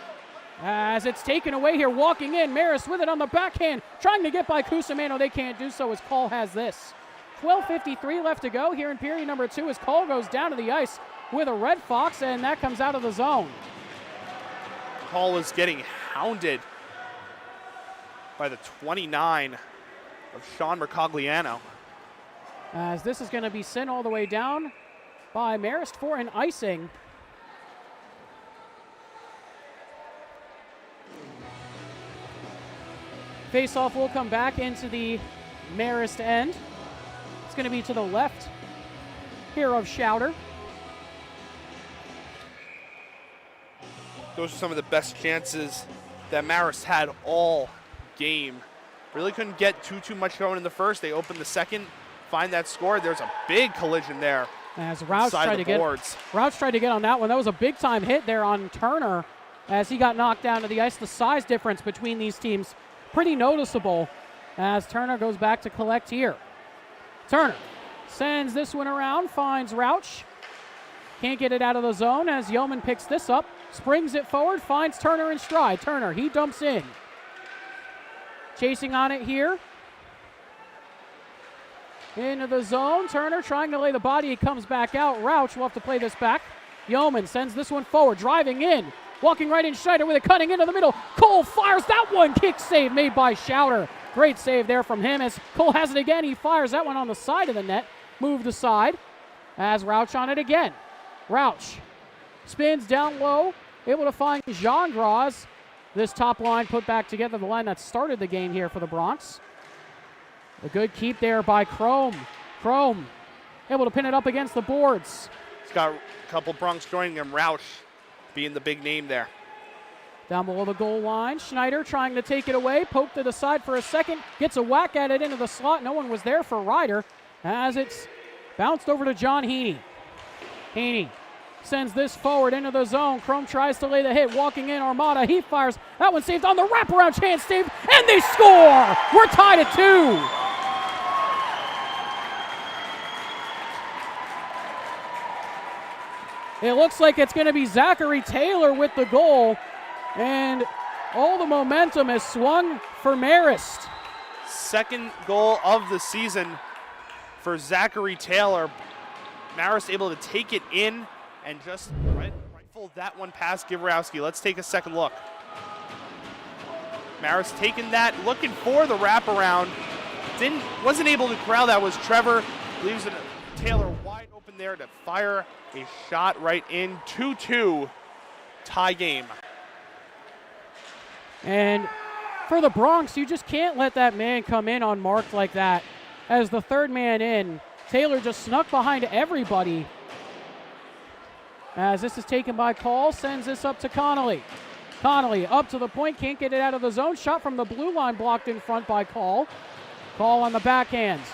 as it's taken away here. Walking in, Marist with it on the backhand, trying to get by Cusimano. They can't do so as Call has this. 12:53 left to go here in period number 2 as Call goes down to the ice with a Red Fox, and that comes out of the zone. Call is getting hounded by the 29 of Sean Mercogliano. As this is going to be sent all the way down by Marist for an icing. Face-off will come back into the Marist end. It's going to be to the left here of Schauder. Those are some of the best chances that Marist had all game. Really couldn't get too much going in the first. They opened the second, find that score. There's a big collision there. As Rauch tried to get on that one. That was a big-time hit there on Turner as he got knocked down to the ice. The size difference between these teams pretty noticeable as Turner goes back to collect here. Turner sends this one around, finds Rauch. Can't get it out of the zone as Yeoman picks this up, springs it forward, finds Turner in stride. Turner, he dumps in. Chasing on it here. Into the zone. Turner trying to lay the body. He comes back out. Rauch will have to play this back. Yeoman sends this one forward, driving in. Walking right in, Schneider with it, cutting into the middle. Cole fires that one. Kick save made by Schauder. Great save there from him as Cole has it again. He fires that one on the side of the net. Moved aside as Rauch on it again. Rauch spins down low, able to find Jean Gras. This top line put back together, the line that started the game here for the Bronx. A good keep there by Chrome. Chrome able to pin it up against the boards. He's got a couple Bronx joining him. Rauch being the big name there. Down below the goal line, Schneider trying to take it away, poked it aside for a second, gets a whack at it into the slot. No one was there for Ryder as it's bounced over to John Heaney. Heaney sends this forward into the zone. Chrome tries to lay the hit, walking in Armada. He fires. That one saved on the wraparound chance, saved, and they score! We're tied at 2. It looks like it's going to be Zachary Taylor with the goal, and all the momentum has swung for Marist. Second goal of the season for Zachary Taylor. Marist able to take it in and just rifle that one past Givarowski. Let's take a second look. Marist taking that, looking for the wraparound. Wasn't able to corral that. Was Trevor. Leaves it Taylor wide open there to fire a shot right in. 2-2 tie game. And for the Bronx, you just can't let that man come in unmarked like that. As the third man in, Taylor just snuck behind everybody. As this is taken by Call, sends this up to Connolly. Connolly up to the point, can't get it out of the zone. Shot from the blue line blocked in front by Call. Call on the backhands.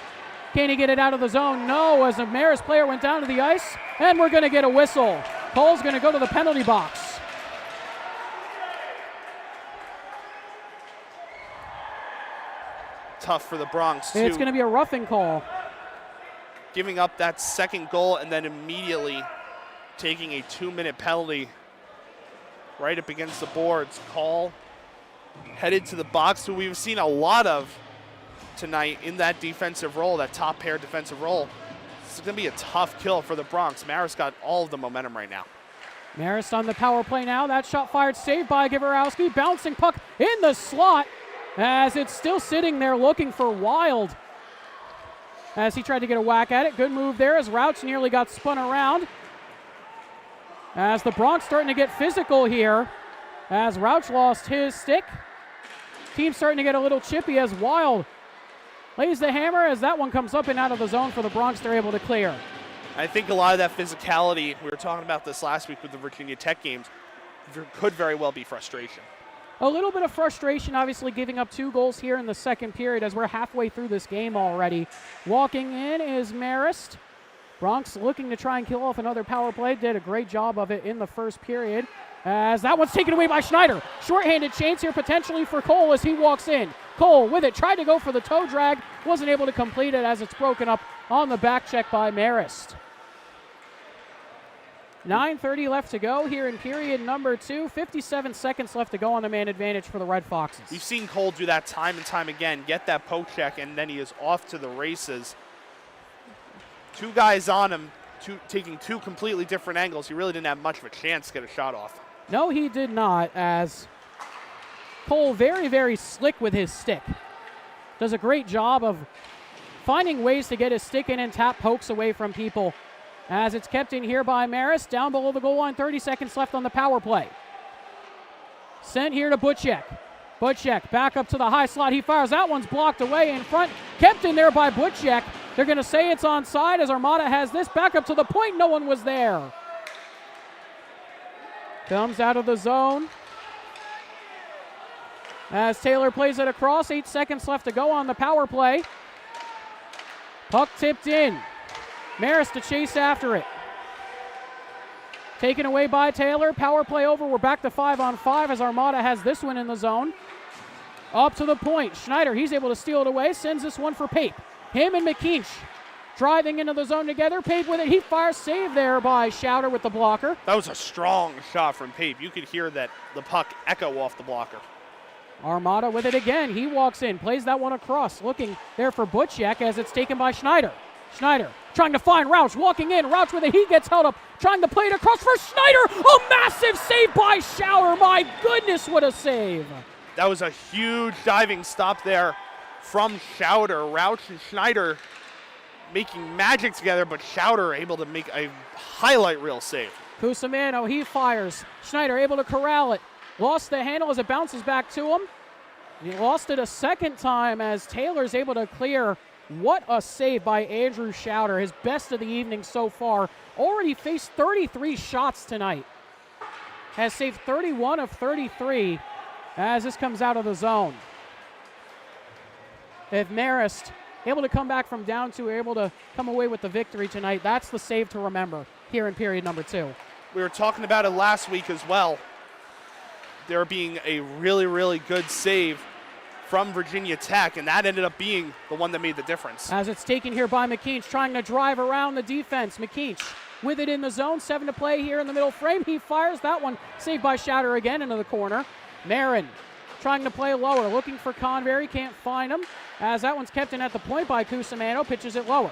Can he get it out of the zone? No, as a Marist player went down to the ice, and we're going to get a whistle. Cole's going to go to the penalty box. Tough for the Bronx, too. It's going to be a roughing call. Giving up that second goal and then immediately taking a 2-minute penalty right up against the boards. Call headed to the box, who we've seen a lot of tonight in that defensive role, that top pair defensive role. This is going to be a tough kill for the Bronx. Marist got all of the momentum right now. Marist on the power play now. That shot fired, saved by Gaborowski. Bouncing puck in the slot as it's still sitting there looking for Wild. As he tried to get a whack at it. Good move there as Rauch nearly got spun around. As the Bronx starting to get physical here. As Rauch lost his stick. Team starting to get a little chippy as Wild lays the hammer as that one comes up and out of the zone for the Bronx. They're able to clear. I think a lot of that physicality, we were talking about this last week with the Virginia Tech games, could very well be frustration. A little bit of frustration, obviously, giving up 2 goals here in the second period as we're halfway through this game already. Walking in is Marist. Bronx looking to try and kill off another power play. Did a great job of it in the first period. As that one's taken away by Schneider. Short-handed chance here potentially for Cole as he walks in. Cole with it, tried to go for the toe drag. Wasn't able to complete it as it's broken up on the back check by Marist. 9:30 left to go here in period number 2. 57 seconds left to go on the man advantage for the Red Foxes. We've seen Cole do that time and time again, get that poke check, and then he is off to the races. 2 guys on him, taking 2 completely different angles. He really didn't have much of a chance to get a shot off. No, he did not, as Cole very, very slick with his stick. Does a great job of finding ways to get his stick in and tap pokes away from people. As it's kept in here by Marist, down below the goal line, 30 seconds left on the power play. Sent here to Butchek. Butchek back up to the high slot. He fires. That one's blocked away in front. Kept in there by Butchek. They're going to say it's onside as Armada has this. Back up to the point. No one was there. Comes out of the zone. As Taylor plays it across. 8 seconds left to go on the power play. Puck tipped in. Marist to chase after it. Taken away by Taylor. Power play over. We're back to 5-on-5 as Armada has this one in the zone. Up to the point. Schneider, he's able to steal it away. Sends this one for Pape. Him and McKeach driving into the zone together. Pape with it. He fires. Save there by Schauder with the blocker. That was a strong shot from Pape. You could hear that the puck echo off the blocker. Armada with it again. He walks in. Plays that one across. Looking there for Butchek as it's taken by Schneider. Schneider trying to find Rauch, walking in. Rauch with it. He gets held up, trying to play it across for Schneider. A massive save by Schauder. My goodness, what a save. That was a huge diving stop there from Schauder. Rauch and Schneider making magic together, but Schauder able to make a highlight reel save. Cusimano, he fires. Schneider able to corral it. Lost the handle as it bounces back to him. And he lost it a second time as Taylor's able to clear. What a save by Andrew Schauder, his best of the evening so far. Already faced 33 shots tonight. Has saved 31 of 33 as this comes out of the zone. If Marist able to come back from down 2, able to come away with the victory tonight, that's the save to remember here in period number 2. We were talking about it last week as well. There being a really, really good save from Virginia Tech, and that ended up being the one that made the difference. As it's taken here by McKeach, trying to drive around the defense. McKeach with it in the zone, 7 to play here in the middle frame. He fires that one, saved by Schauder again into the corner. Marin trying to play lower, looking for Convery, can't find him. As that one's kept in at the point by Cusimano, pitches it lower.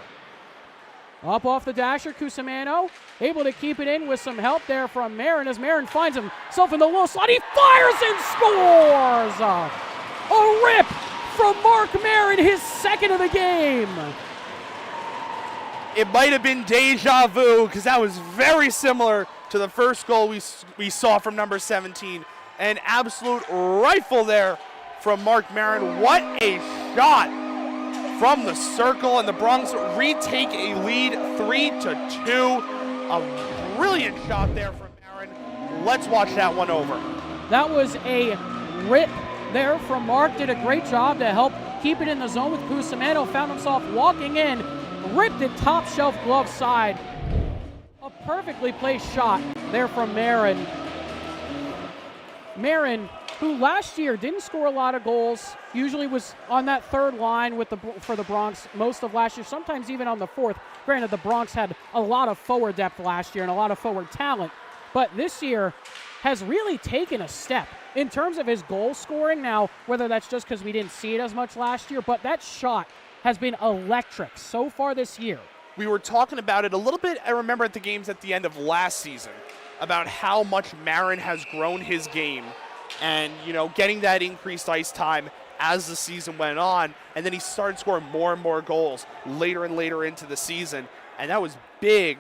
Up off the dasher, Cusimano able to keep it in with some help there from Marin as Marin finds himself in the low slot. He fires and scores! A rip from Mark Marin, his second of the game. It might have been deja vu because that was very similar to the first goal we saw from number 17. An absolute rifle there from Mark Marin. What a shot from the circle, and the Bronx retake a lead 3-2. A brilliant shot there from Marin. Let's watch that one over. That was a rip there from Mark. Did a great job to help keep it in the zone with Cusimano. Found himself walking in, ripped it top shelf glove side. A perfectly placed shot there from Marin. Marin, who last year didn't score a lot of goals, usually was on that third line for the Bronx most of last year, sometimes even on the fourth. Granted, the Bronx had a lot of forward depth last year and a lot of forward talent, but this year has really taken a step in terms of his goal scoring. Now, whether that's just because we didn't see it as much last year, but that shot has been electric so far this year. We were talking about it a little bit, I remember, at the games at the end of last season, about how much Marin has grown his game and, you know, getting that increased ice time as the season went on, and then he started scoring more and more goals later and later into the season, and that was big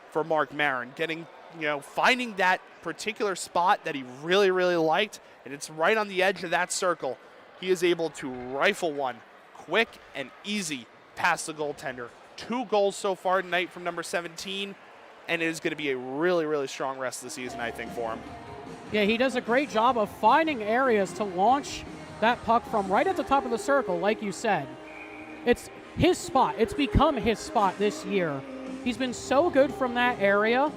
for Mark Marin, getting, you know, finding that particular spot that he really, really liked, and it's right on the edge of that circle. He is able to rifle one quick and easy past the goaltender. 2 goals so far tonight from number 17, and it is going to be a really, really strong rest of the season, I think, for him. Yeah, he does a great job of finding areas to launch that puck from right at the top of the circle, like you said. It's his spot. It's become his spot this year. He's been so good from that area,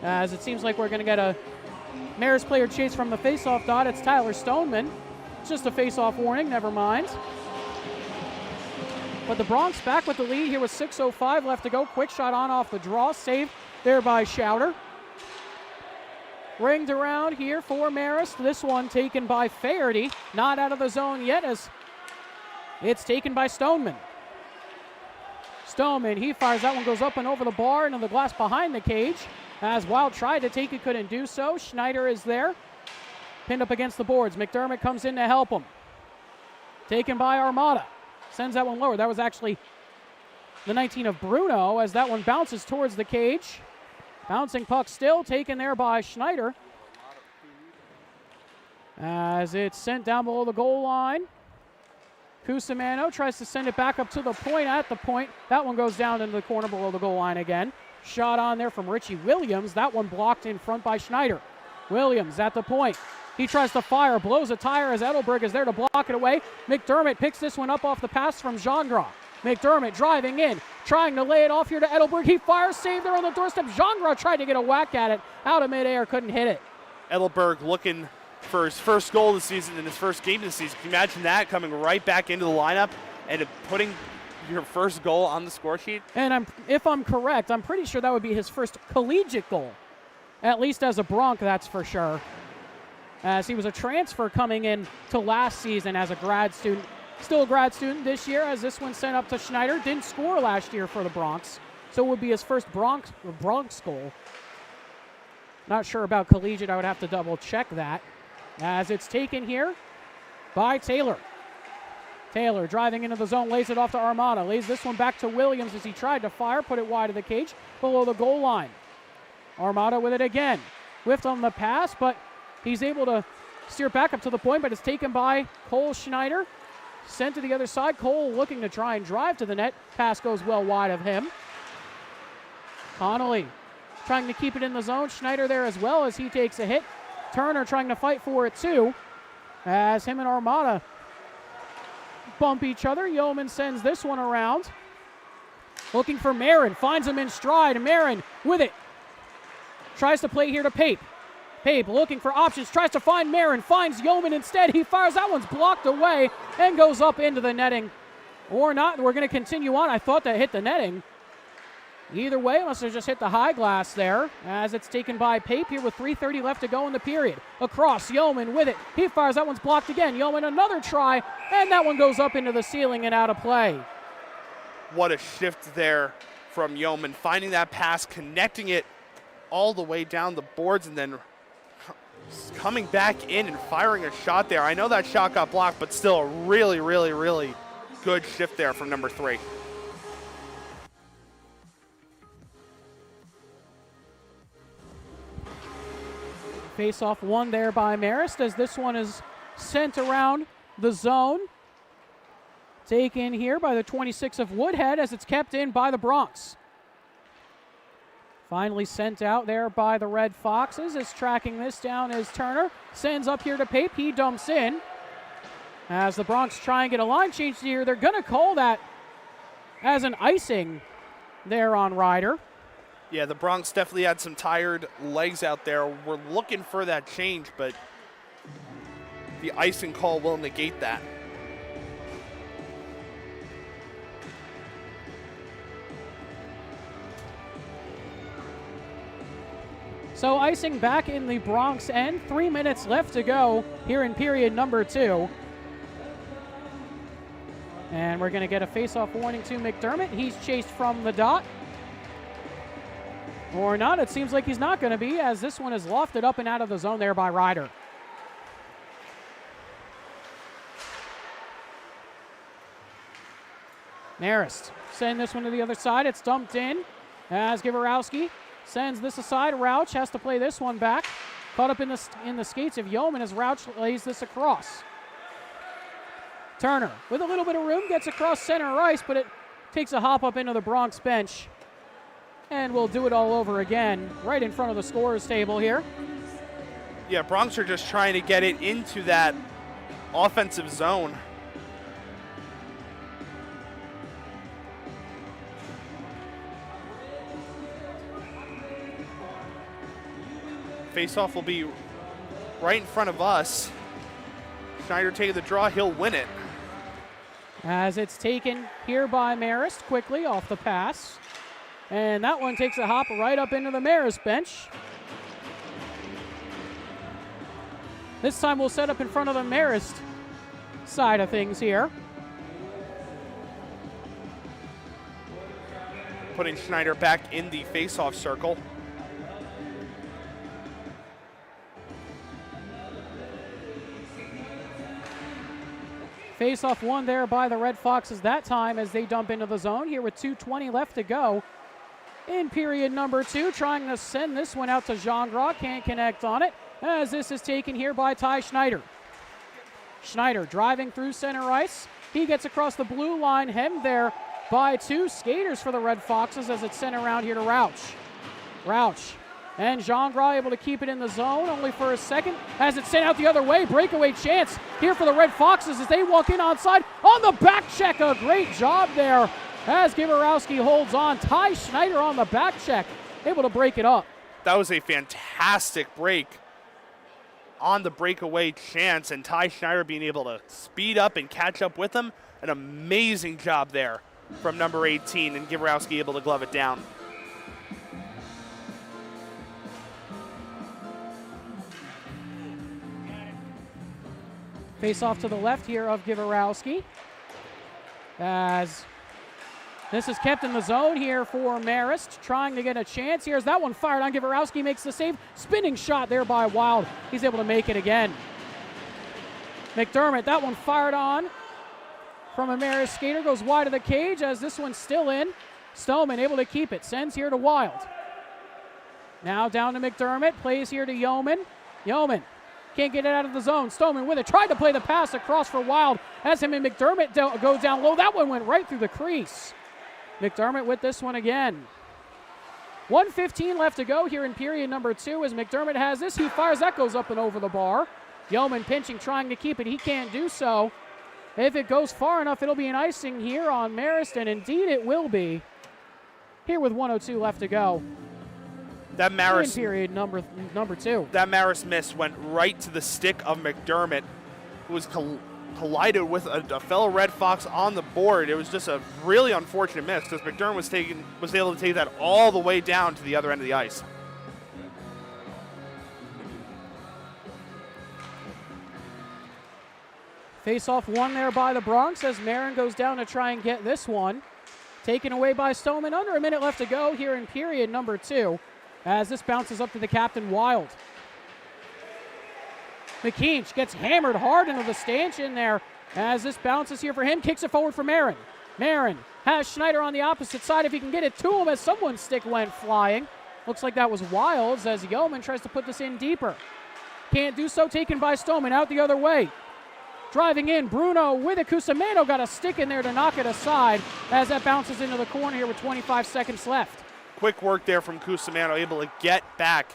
as it seems like we're going to get a Marist player chase from the faceoff dot. It's Tyler Stoneman. It's just a faceoff warning, never mind. But the Bronx back with the lead here with 6:05 left to go. Quick shot on off the draw, saved there by Schauder. Ringed around here for Marist. This one taken by Faherty. Not out of the zone yet as it's taken by Stoneman. Stoneman, he fires. That one goes up and over the bar into the glass behind the cage. As Wild tried to take it, couldn't do so. Schneider is there. Pinned up against the boards. McDermott comes in to help him. Taken by Armada. Sends that one lower. That was actually the 19 of Bruno as that one bounces towards the cage. Bouncing puck still taken there by Schneider. As it's sent down below the goal line. Cusimano tries to send it back up to the point. At the point, that one goes down into the corner below the goal line again. Shot on there from Richie Williams. That one blocked in front by Schneider. Williams at the point. He tries to fire, blows a tire as Edelberg is there to block it away. McDermott picks this one up off the pass from Gingras. McDermott driving in, trying to lay it off here to Edelberg. He fires, saved there on the doorstep. Gingras tried to get a whack at it. Out of midair, couldn't hit it. Edelberg looking for his first goal of the season in his first game of the season. Can you imagine that, coming right back into the lineup and putting your first goal on the score sheet? And if I'm correct, I'm pretty sure that would be his first collegiate goal. At least as a Bronc, that's for sure. As he was a transfer coming in to last season as a grad student. Still a grad student this year, as this one sent up to Schneider. Didn't score last year for the Bronx, so it would be his first Bronx goal. Not sure about collegiate. I would have to double check that. As it's taken here by Taylor. Taylor driving into the zone, lays it off to Armada. Lays this one back to Williams as he tried to fire, put it wide of the cage, below the goal line. Armada with it again. Whiffed on the pass, but he's able to steer back up to the point, but it's taken by Cole Schneider. Sent to the other side. Cole looking to try and drive to the net. Pass goes well wide of him. Connolly trying to keep it in the zone. Schneider there as well as he takes a hit. Turner trying to fight for it too, as him and Armada bump each other. Yeoman sends this one around. Looking for Marin. Finds him in stride. Marin with it. Tries to play here to Pape. Pape looking for options, tries to find Marin, finds Yeoman instead. He fires, that one's blocked away and goes up into the netting. Or not, we're going to continue on. I thought that hit the netting. Either way, unless it just hit the high glass there, as it's taken by Pape here with 3:30 left to go in the period. Across, Yeoman with it. He fires, that one's blocked again. Yeoman another try, and that one goes up into the ceiling and out of play. What a shift there from Yeoman, finding that pass, connecting it all the way down the boards, and then coming back in and firing a shot there. I know that shot got blocked, but still a really, really, really good shift there from number 3. Face-off won there by Marist, as this one is sent around the zone. Taken here by the 26 of Woodhead as it's kept in by the Bronx. Finally sent out there by the Red Foxes. Is tracking this down as Turner. Sends up here to Pape. He dumps in. As the Bronx try and get a line change here, they're going to call that as an icing there on Ryder. Yeah, the Bronx definitely had some tired legs out there. We're looking for that change, but the icing call will negate that. So icing back in the Bronx end. 3 minutes left to go here in period number 2. And we're going to get a face-off warning to McDermott. He's chased from the dot. Or not. It seems like he's not going to be, as this one is lofted up and out of the zone there by Ryder. Marist send this one to the other side. It's dumped in as Givarowski sends this aside. Rauch has to play this one back. Caught up in the skates of Yeoman as Rauch lays this across. Turner, with a little bit of room, gets across center ice, but it takes a hop up into the Bronx bench. And we'll do it all over again, right in front of the scorer's table here. Yeah, Bronx are just trying to get it into that offensive zone. Face-off will be right in front of us. Schneider taking the draw, he'll win it. As it's taken here by Marist quickly off the pass. And that one takes a hop right up into the Marist bench. This time we'll set up in front of the Marist side of things here. Putting Schneider back in the face-off circle. Face-off won there by the Red Foxes that time as they dump into the zone here with 2:20 left to go in period number 2. Trying to send this one out to Jean-Gras. Can't connect on it as this is taken here by Ty Schneider. Schneider driving through center ice. He gets across the blue line, hemmed there by 2 skaters for the Red Foxes as it's sent around here to Rauch. Rauch and Jean-Gras able to keep it in the zone only for a second as it's sent out the other way. Breakaway chance here for the Red Foxes as they walk in onside on the back check. A great job there as Givarowski holds on. Ty Schneider on the back check, able to break it up. That was a fantastic break on the breakaway chance, and Ty Schneider being able to speed up and catch up with him. An amazing job there from number 18, and Givarowski able to glove it down. Face off to the left here of Givarowski as this is kept in the zone here for Marist, trying to get a chance. Here's that one fired on. Givarowski makes the save. Spinning shot there by Wild. He's able to make it again. McDermott, that one fired on from a Marist skater. Goes wide of the cage as this one's still in. Stoneman able to keep it. Sends here to Wild. Now down to McDermott. Plays here to Yeoman. Yeoman can't get it out of the zone. Stoneman with it. Tried to play the pass across for Wild as him and McDermott go down low. That one went right through the crease. McDermott with this one again. 1:15 left to go here in period number 2 as McDermott has this. He fires. That goes up and over the bar. Yeoman pinching, trying to keep it. He can't do so. If it goes far enough, it'll be an icing here on Marist, and indeed it will be. Here with 1:02 left to go. That Marist in period number 2. That Marist miss went right to the stick of McDermott, who was collided with a fellow Red Fox on the board. It was just a really unfortunate miss because McDermott was able to take that all the way down to the other end of the ice. Face-off won there by the Bronx as Marin goes down to try and get this one. Taken away by Stoneman. Under a minute left to go here in period number 2 as this bounces up to the captain, Wild. McKeach gets hammered hard into the stanchion there as this bounces here for him. Kicks it forward for Marin. Marin has Schneider on the opposite side if he can get it to him as someone's stick went flying. Looks like that was Wilds as Yeoman tries to put this in deeper. Can't do so, taken by Stoneman out the other way. Driving in, Bruno with it. Cusimano got a stick in there to knock it aside as that bounces into the corner here with 25 seconds left. Quick work there from Cusimano, able to get back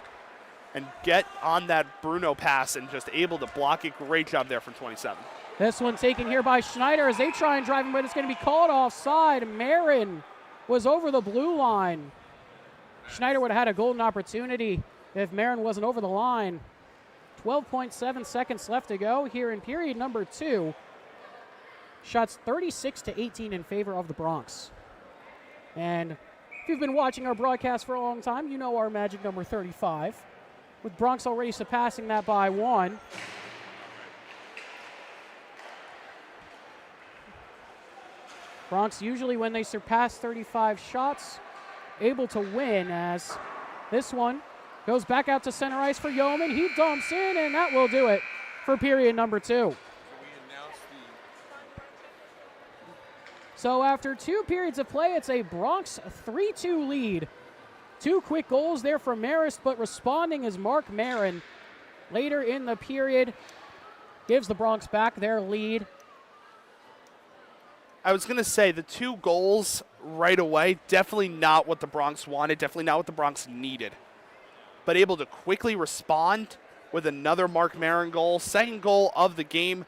and get on that Bruno pass and just able to block it. Great job there from 27. This one taken here by Schneider as they try and drive him, but it's going to be called offside. Marin was over the blue line. Schneider would have had a golden opportunity if Marin wasn't over the line. 12.7 seconds left to go here in period number 2. Shots 36-18 in favor of the Bronx. And if you've been watching our broadcast for a long time, you know our magic number 35, with Bronx already surpassing that by 1. Bronx usually, when they surpass 35 shots, able to win, as this one goes back out to center ice for Yeoman. He dumps in, and that will do it for period number 2. So after 2 periods of play, it's a Bronx 3-2 lead. 2 quick goals there from Marist, but responding is Mark Marin. Later in the period, gives the Bronx back their lead. I was going to say the 2 goals right away, definitely not what the Bronx wanted, definitely not what the Bronx needed. But able to quickly respond with another Mark Marin goal. Second goal of the game.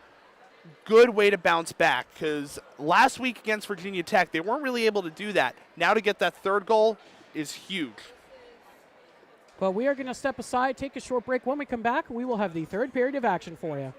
Good way to bounce back, because last week against Virginia Tech, they weren't really able to do that. Now to get that 3rd goal is huge. Well, we are going to step aside, take a short break. When we come back, we will have the 3rd period of action for you.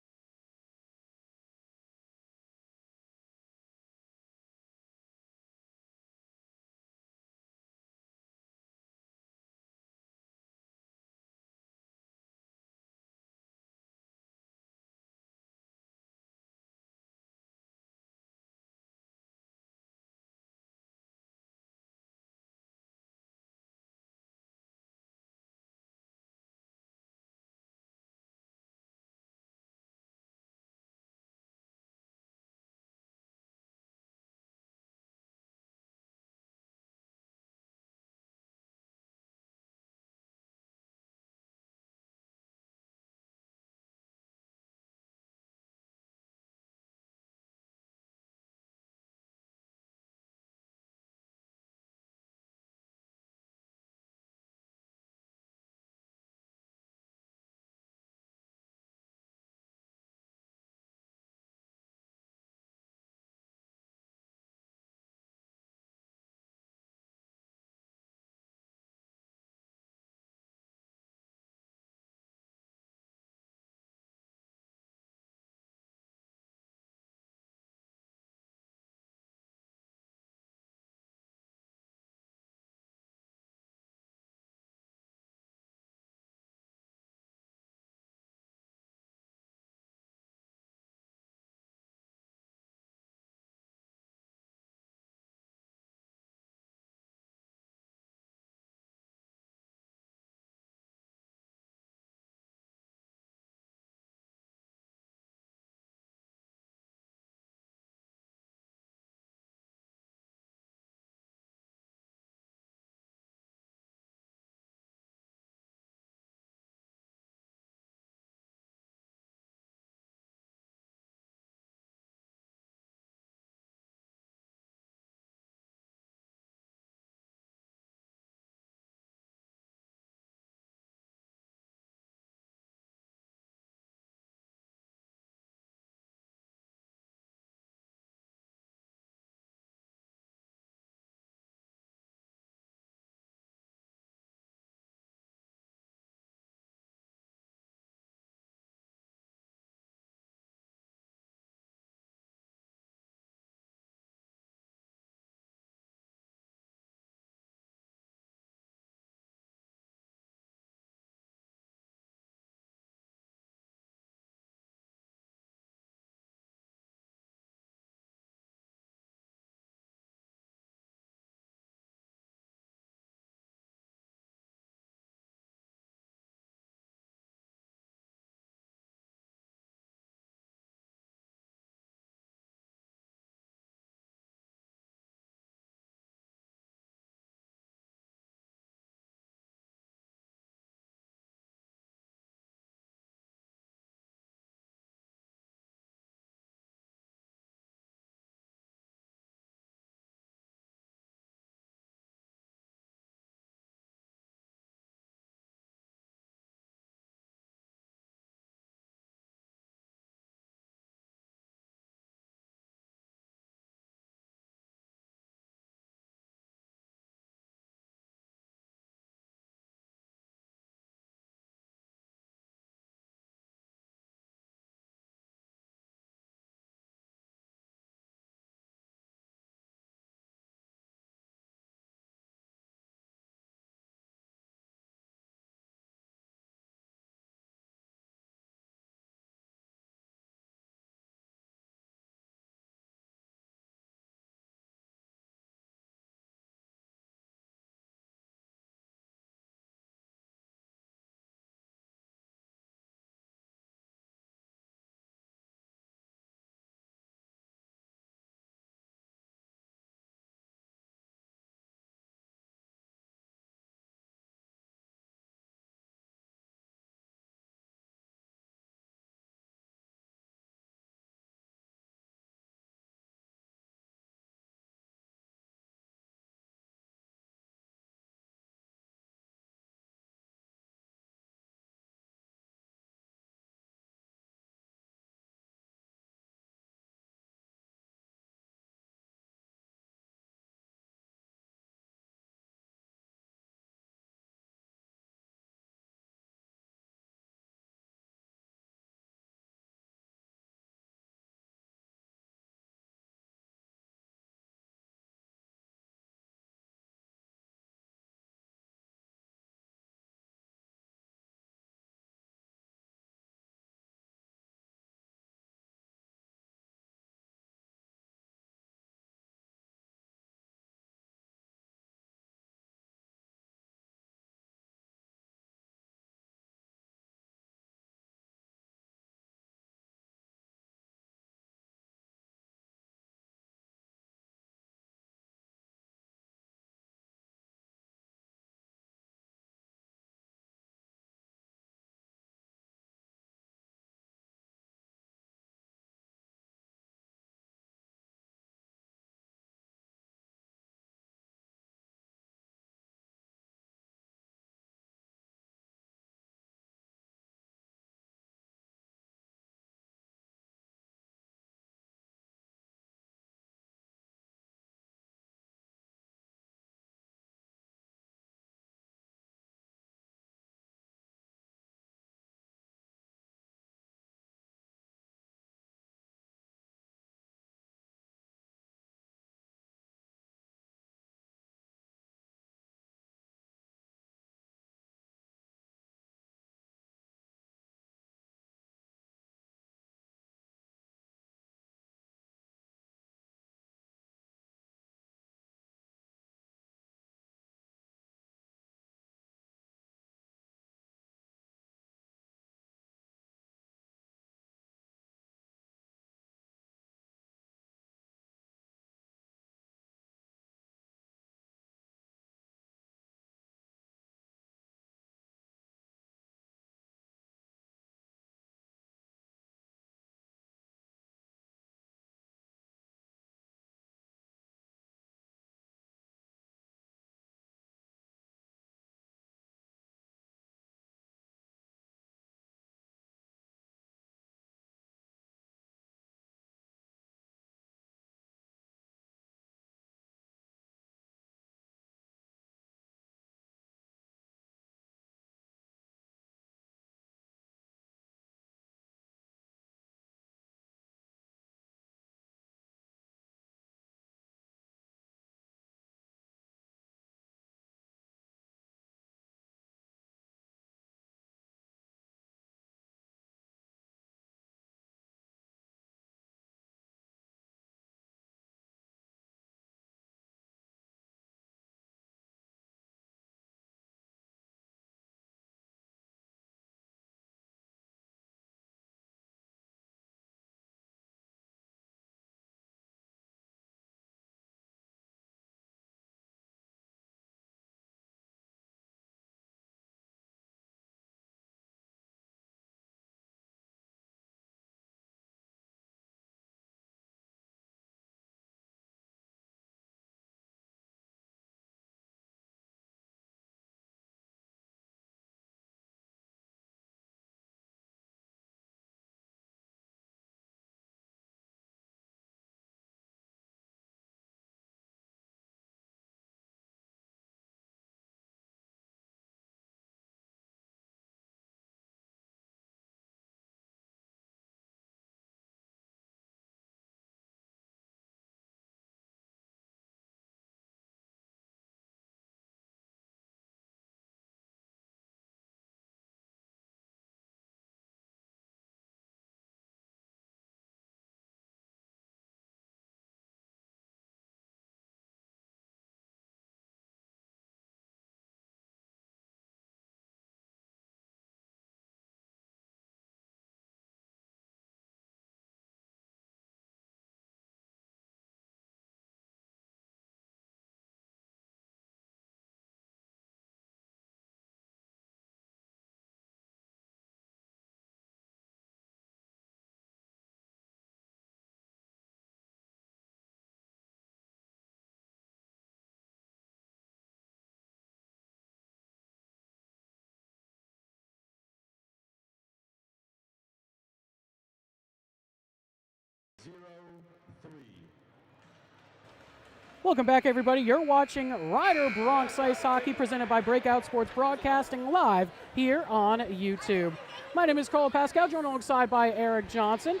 Welcome back, everybody. You're watching Rider Bronx Ice Hockey presented by Breakout Sports Broadcasting live here on YouTube. My name is Carl Pascal, joined alongside by Eric Johnson.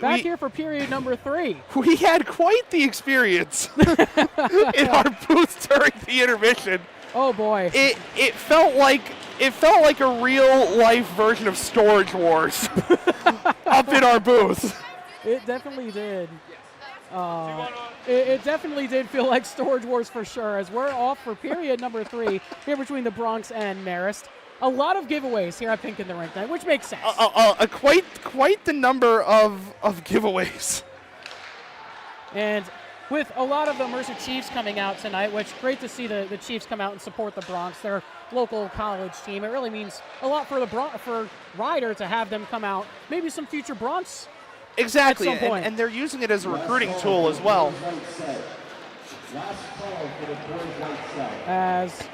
Back here for period number 3. We had quite the experience in our booth during the intermission. Oh boy! It felt like a real life version of Storage Wars up in our booth. It definitely did. It definitely did feel like Storage Wars for sure, as we're off for period number 3 here between the Bronx and Marist. A lot of giveaways here at Pink in the Rink night, which makes sense. Quite the number of giveaways. And with a lot of the Mercer Chiefs coming out tonight, which great to see the Chiefs come out and support the Bronx, their local college team. It really means a lot for Rider to have them come out. Maybe some future Bronx. Exactly, at some point. and they're using it as a recruiting tool as well. As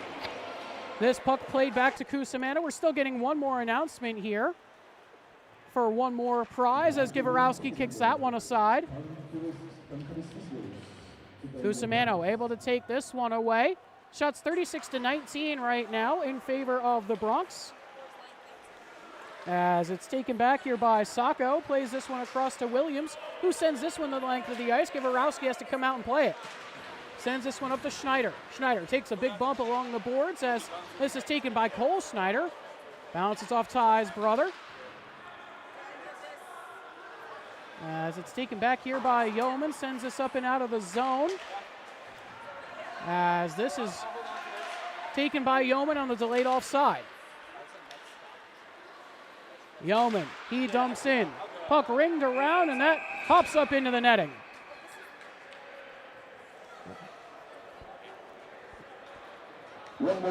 this puck played back to Cusimano, we're still getting one more announcement here for one more prize as Givorowski kicks that one aside. Cusimano able to take this one away. Shots 36-19 right now in favor of the Bronx. As it's taken back here by Sacco, plays this one across to Williams, who sends this one the length of the ice. Givorowski has to come out and play it. Sends this one up to Schneider. Schneider takes a big bump along the boards as this is taken by Cole Schneider. Bounces off Ty's brother. As it's taken back here by Yeoman, sends this up and out of the zone. As this is taken by Yeoman on the delayed offside. Yeoman, he dumps in. Puck ringed around, and that pops up into the netting.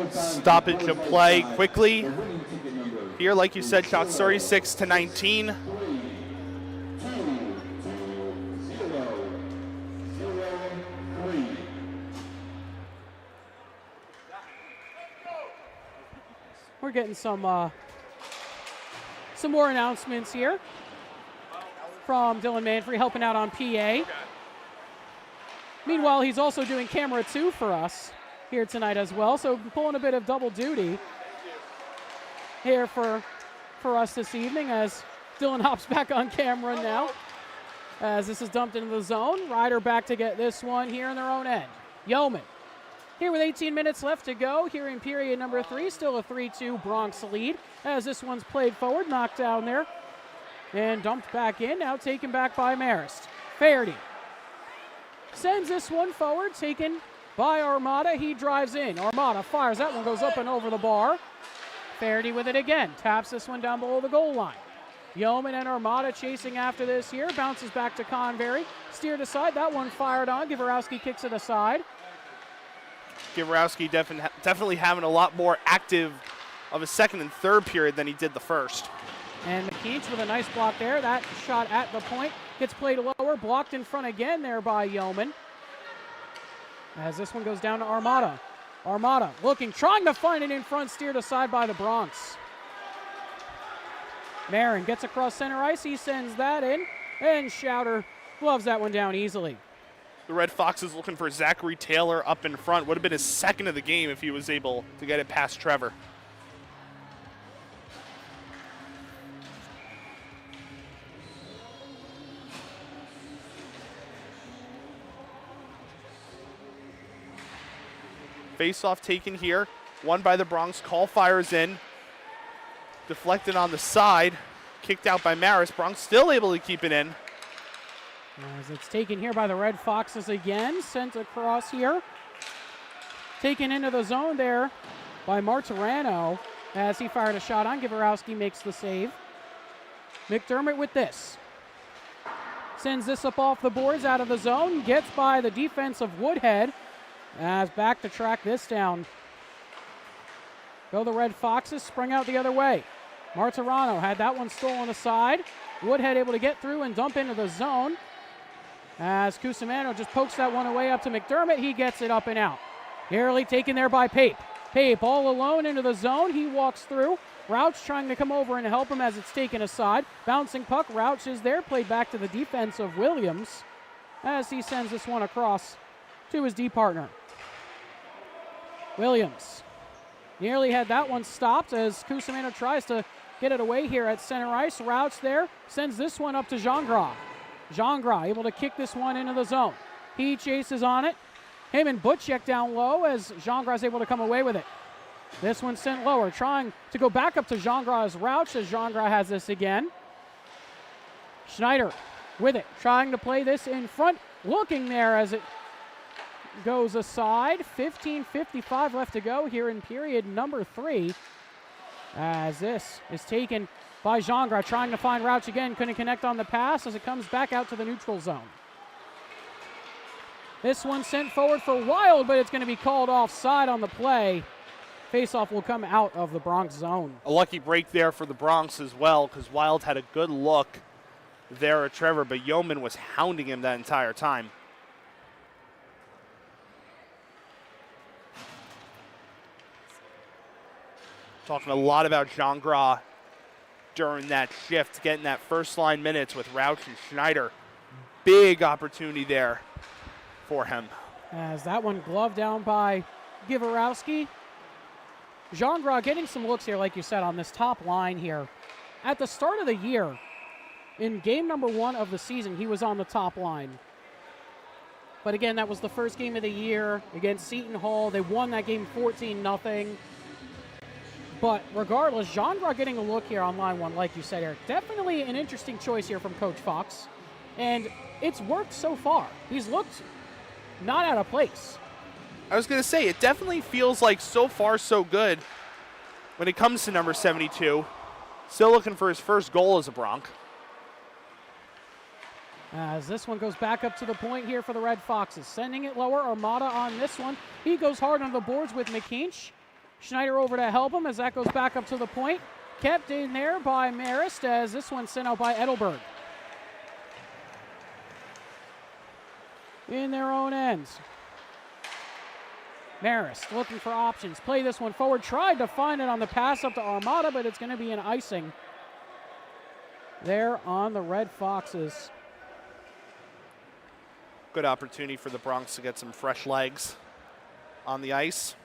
Stoppage of play quickly. Here, like you said, shots 36-19. We're getting some more announcements here from Dylan Manfrey helping out on PA. Meanwhile, he's also doing camera 2 for us here tonight as well, so pulling a bit of double duty here for us this evening as Dylan hops back on camera now as this is dumped into the zone. Rider back to get this one here in their own end. Yeoman here with 18 minutes left to go here in period number 3. Still a 3-2 Bronx lead as this one's played forward, knocked down there, and dumped back in. Now taken back by Marist. Faherty sends this one forward, taken by Armada. He drives in. Armada fires. That one goes up and over the bar. Faherty with it again. Taps this one down below the goal line. Yeoman and Armada chasing after this here. Bounces back to Convery. Steered aside. That one fired on. Givorowski kicks it aside. Givorowski definitely having a lot more active of a second and third period than he did the first. And McKeach with a nice block there. That shot at the point gets played lower. Blocked in front again there by Yeoman. As this one goes down to Armada. Armada looking, trying to find it in front, steered aside by the Bronx. Marin gets across center ice. He sends that in. And Schauter gloves that one down easily. The Red Foxes looking for Zachary Taylor up in front. Would have been his second of the game if he was able to get it past Trevor. Face-off taken here. Won by the Bronx. Call fires in. Deflected on the side. Kicked out by Marist. Bronx still able to keep it in. As it's taken here by the Red Foxes again. Sent across here. Taken into the zone there by Martirano as he fired a shot on. Givorowski makes the save. McDermott with this. Sends this up off the boards out of the zone. Gets by the defense of Woodhead. As back to track this down. Go the Red Foxes. Sprung out the other way. Martirano had that one stolen aside. Woodhead able to get through and dump into the zone. As Cusimano just pokes that one away up to McDermott. He gets it up and out. Nearly taken there by Pape. Pape all alone into the zone. He walks through. Rouch trying to come over and help him as it's taken aside. Bouncing puck. Rouch is there. Played back to the defense of Williams as he sends this one across to his D partner. Williams nearly had that one stopped as Cusimano tries to get it away here at center ice. Routes there, sends this one up to Gingras. Gingras able to kick this one into the zone. He chases on it. Him and Butchek down low as Gingras is able to come away with it. This one sent lower, trying to go back up to Gingras' Rouch as Gingras has this again. Schneider with it, trying to play this in front, looking there as it goes aside. 15:55 left to go here in period number 3. As this is taken by Gingras, trying to find Rouch again, couldn't connect on the pass as it comes back out to the neutral zone. This one sent forward for Wild, but it's going to be called offside on the play. Faceoff will come out of the Bronx zone. A lucky break there for the Bronx as well, because Wild had a good look there at Trevor, but Yeoman was hounding him that entire time. Talking a lot about Gingras during that shift, getting that first line minutes with Rouch and Schneider. Big opportunity there for him. As that one gloved down by Givarowski. Gingras getting some looks here, like you said, on this top line here. At the start of the year, in game number 1 of the season, he was on the top line. But again, that was the first game of the year against Seton Hall. They won that game 14-0. But regardless, Gingras getting a look here on line 1, like you said, Eric. Definitely an interesting choice here from Coach Fox. And it's worked so far. He's looked not out of place. I was going to say, it definitely feels like so far so good when it comes to number 72. Still looking for his first goal as a Bronc. As this one goes back up to the point here for the Red Foxes. Sending it lower, Armada on this one. He goes hard on the boards with McKeach. Schneider over to help him as that goes back up to the point. Kept in there by Marist as this one sent out by Edelberg. In their own ends. Marist looking for options. Play this one forward. Tried to find it on the pass up to Armada, but it's going to be an icing there on the Red Foxes. Good opportunity for the Bronx to get some fresh legs on the ice.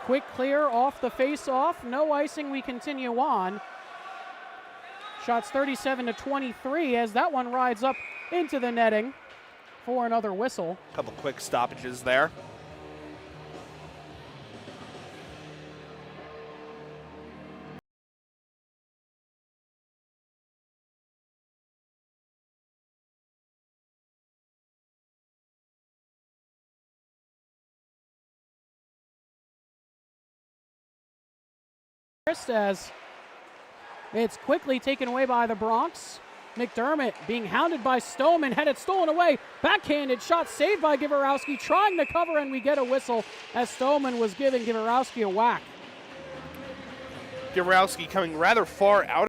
Quick clear off the face-off. No icing. We continue on. Shots 37-23 as that one rides up into the netting for another whistle. A couple quick stoppages there. As it's quickly taken away by the Bronx. McDermott being hounded by Stoneman, had it stolen away. Backhanded shot saved by Givarowski, trying to cover, and we get a whistle as Stoneman was giving Givarowski a whack. Givarowski coming rather far out.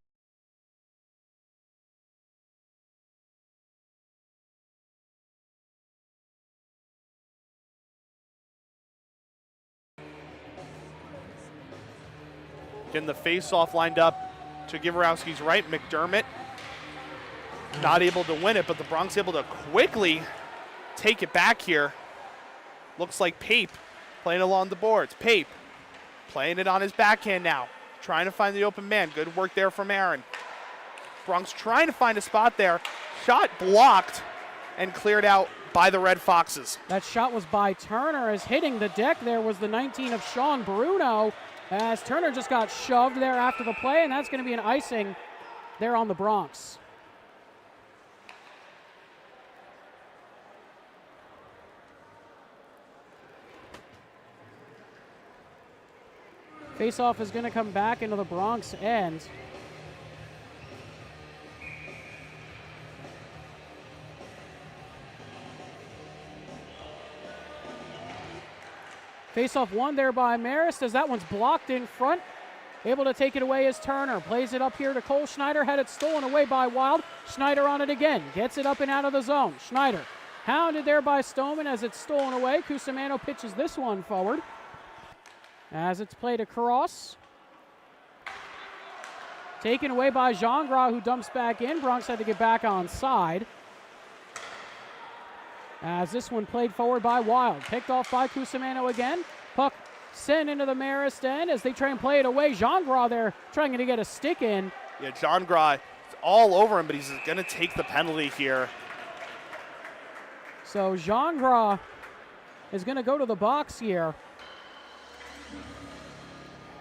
Getting the face-off lined up to Givarowski's right. McDermott not able to win it, but the Bronx able to quickly take it back here. Looks like Pape playing along the boards. Pape playing it on his backhand now, trying to find the open man. Good work there from Aaron. Bronx trying to find a spot there. Shot blocked and cleared out by the Red Foxes. That shot was by Turner, as hitting the deck there was the 19 of Sean Bruno, as Turner just got shoved there after the play, and that's going to be an icing there on the Bronx. Faceoff is going to come back into the Bronx end. Faceoff won there by Marist as that one's blocked in front. Able to take it away is Turner. Plays it up here to Cole Schneider. Had it stolen away by Wild. Schneider on it again. Gets it up and out of the zone. Schneider hounded there by Stoneman as it's stolen away. Cusimano pitches this one forward. As it's played across Taken away by Gingras, who dumps back in. Bronx had to get back on side. As this one played forward by Wild. Picked off by Cusimano again. Puck sent into the Marist end as they try and play it away. Gingras there trying to get a stick in. Yeah, Gingras is all over him, but he's going to take the penalty here. So Gingras is going to go to the box here.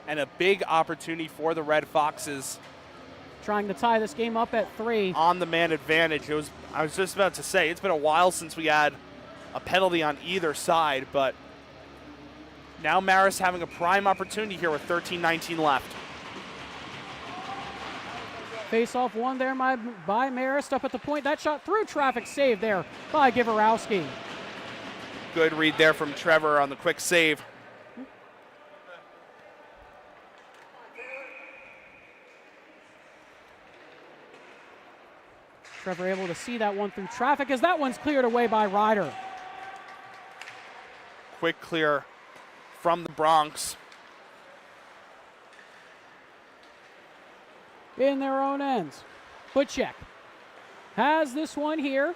And a big opportunity for the Red Foxes. Trying to tie this game up at 3. On the man advantage. I was just about to say, it's been a while since we had a penalty on either side, but now Marist having a prime opportunity here with 13:19 left. Face-off won there by Marist up at the point. That shot through traffic, saved there by Givarowski. Good read there from Trevor on the quick save. Trevor able to see that one through traffic as that one's cleared away by Ryder. Quick clear from the Bronx. In their own ends. Butchek has this one here.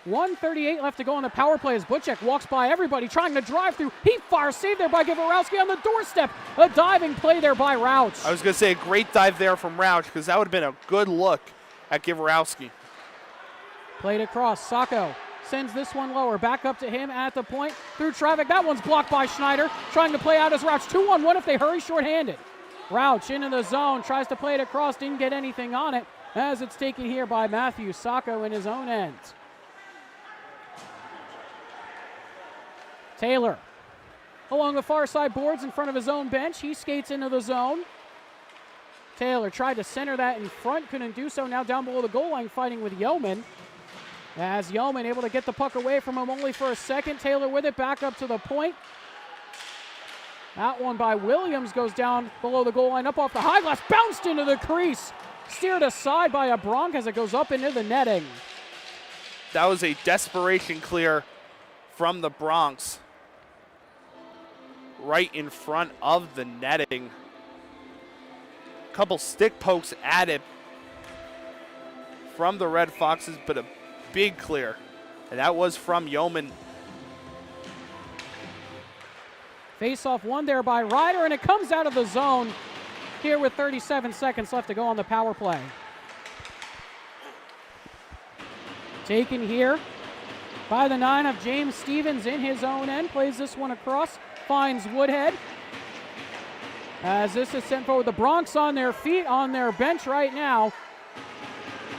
1:38 left to go on the power play as Butchek walks by everybody trying to drive through. He fires, saved there by Givarowski on the doorstep. A diving play there by Rauch. I was going to say a great dive there from Rauch because that would have been a good look at Givarowski. Played across. Sacco sends this one lower. Back up to him at the point. Through traffic. That one's blocked by Schneider. Trying to play out as Rauch. 2-on-1 if they hurry shorthanded. Rauch into the zone. Tries to play it across. Didn't get anything on it as it's taken here by Matthew Sacco in his own end. Taylor along the far side boards in front of his own bench. He skates into the zone. Taylor tried to center that in front, couldn't do so. Now down below the goal line fighting with Yeoman. As Yeoman able to get the puck away from him only for a second. Taylor with it back up to the point. That one by Williams goes down below the goal line, up off the high glass, bounced into the crease. Steered aside by a Bronc as it goes up into the netting. That was a desperation clear from the Bronx. Right in front of the netting. Couple stick pokes at it from the Red Foxes, but a big clear. And that was from Yeoman. Face-off won there by Ryder, and it comes out of the zone here with 37 seconds left to go on the power play. Taken here by the 9 of James Stevens in his own end. Plays this one across, finds Woodhead. As this is sent forward, the Bronx on their feet, on their bench right now,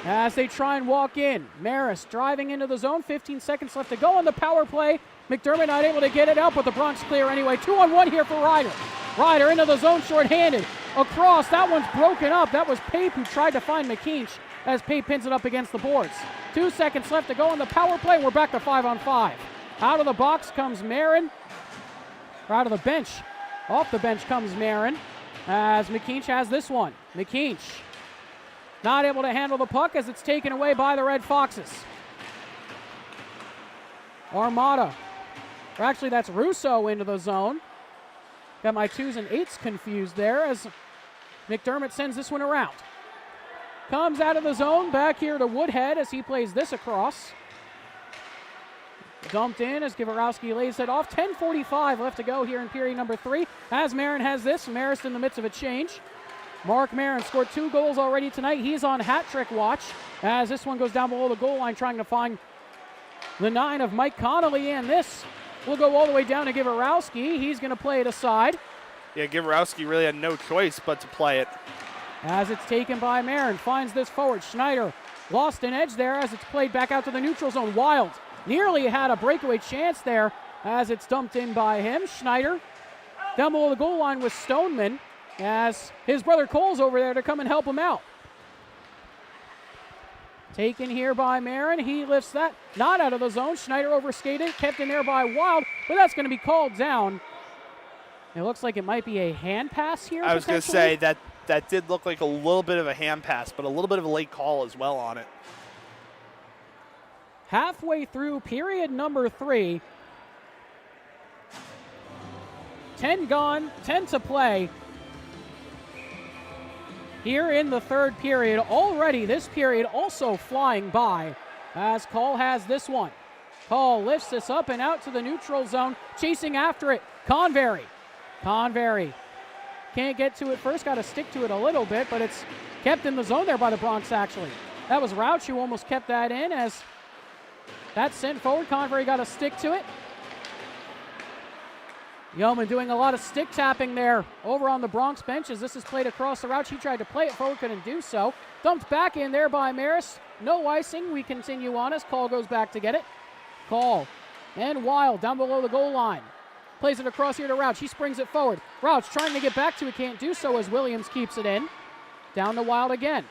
as they try and walk in. Marist driving into the zone, 15 seconds left to go on the power play. McDermott not able to get it out, but the Bronx clear anyway. 2-on-1 here for Ryder. Ryder into the zone, shorthanded. Across, that one's broken up. That was Pape who tried to find McKeach as Pape pins it up against the boards. 2 seconds left to go on the power play. We're back to 5-on-5. Out of the box comes Marin. Or out of the bench. Off the bench comes Marin as McKeach has this one. McKeach not able to handle the puck as it's taken away by the Red Foxes. Armada, or actually that's Russo into the zone. Got my 2s and 8s confused there as McDermott sends this one around. Comes out of the zone, back here to Woodhead as he plays this across. Dumped in as Givarowski lays it off. 10:45 left to go here in period number 3. As Marin has this, Marist in the midst of a change. Mark Marin scored 2 goals already tonight. He's on hat trick watch as this one goes down below the goal line trying to find the 9 of Mike Connolly, and this will go all the way down to Givarowski. He's going to play it aside. Yeah, Givarowski really had no choice but to play it. As it's taken by Marin, finds this forward. Schneider lost an edge there as it's played back out to the neutral zone. Wild nearly had a breakaway chance there as it's dumped in by him. Schneider down below the goal line with Stoneman as his brother Cole's over there to come and help him out. Taken here by Marin. He lifts that, not out of the zone. Schneider overskated, kept in there by Wild, but that's going to be called down. It looks like it might be a hand pass here. I was going to say that did look like a little bit of a hand pass, but a little bit of a late call as well on it. Halfway through period number 3. 10 gone, 10 to play. here in the third period. Already this period also flying by as Call has this one. Call lifts this up and out to the neutral zone, chasing after it. Convery can't get to it first, got to stick to it a little bit, but it's kept in the zone there by the Bronx actually. That was Rauch who almost kept that in as that's sent forward. Convery got to stick to it. Yeoman doing a lot of stick tapping there over on the Bronx bench as this is played across the route. He tried to play it forward, couldn't do so. Dumped back in there by Marist. No icing. We continue on as Call goes back to get it. Call and Wild down below the goal line. Plays it across here to Rauch. He springs it forward. Rauch trying to get back to it, can't do so as Williams keeps it in. Down to Wild again.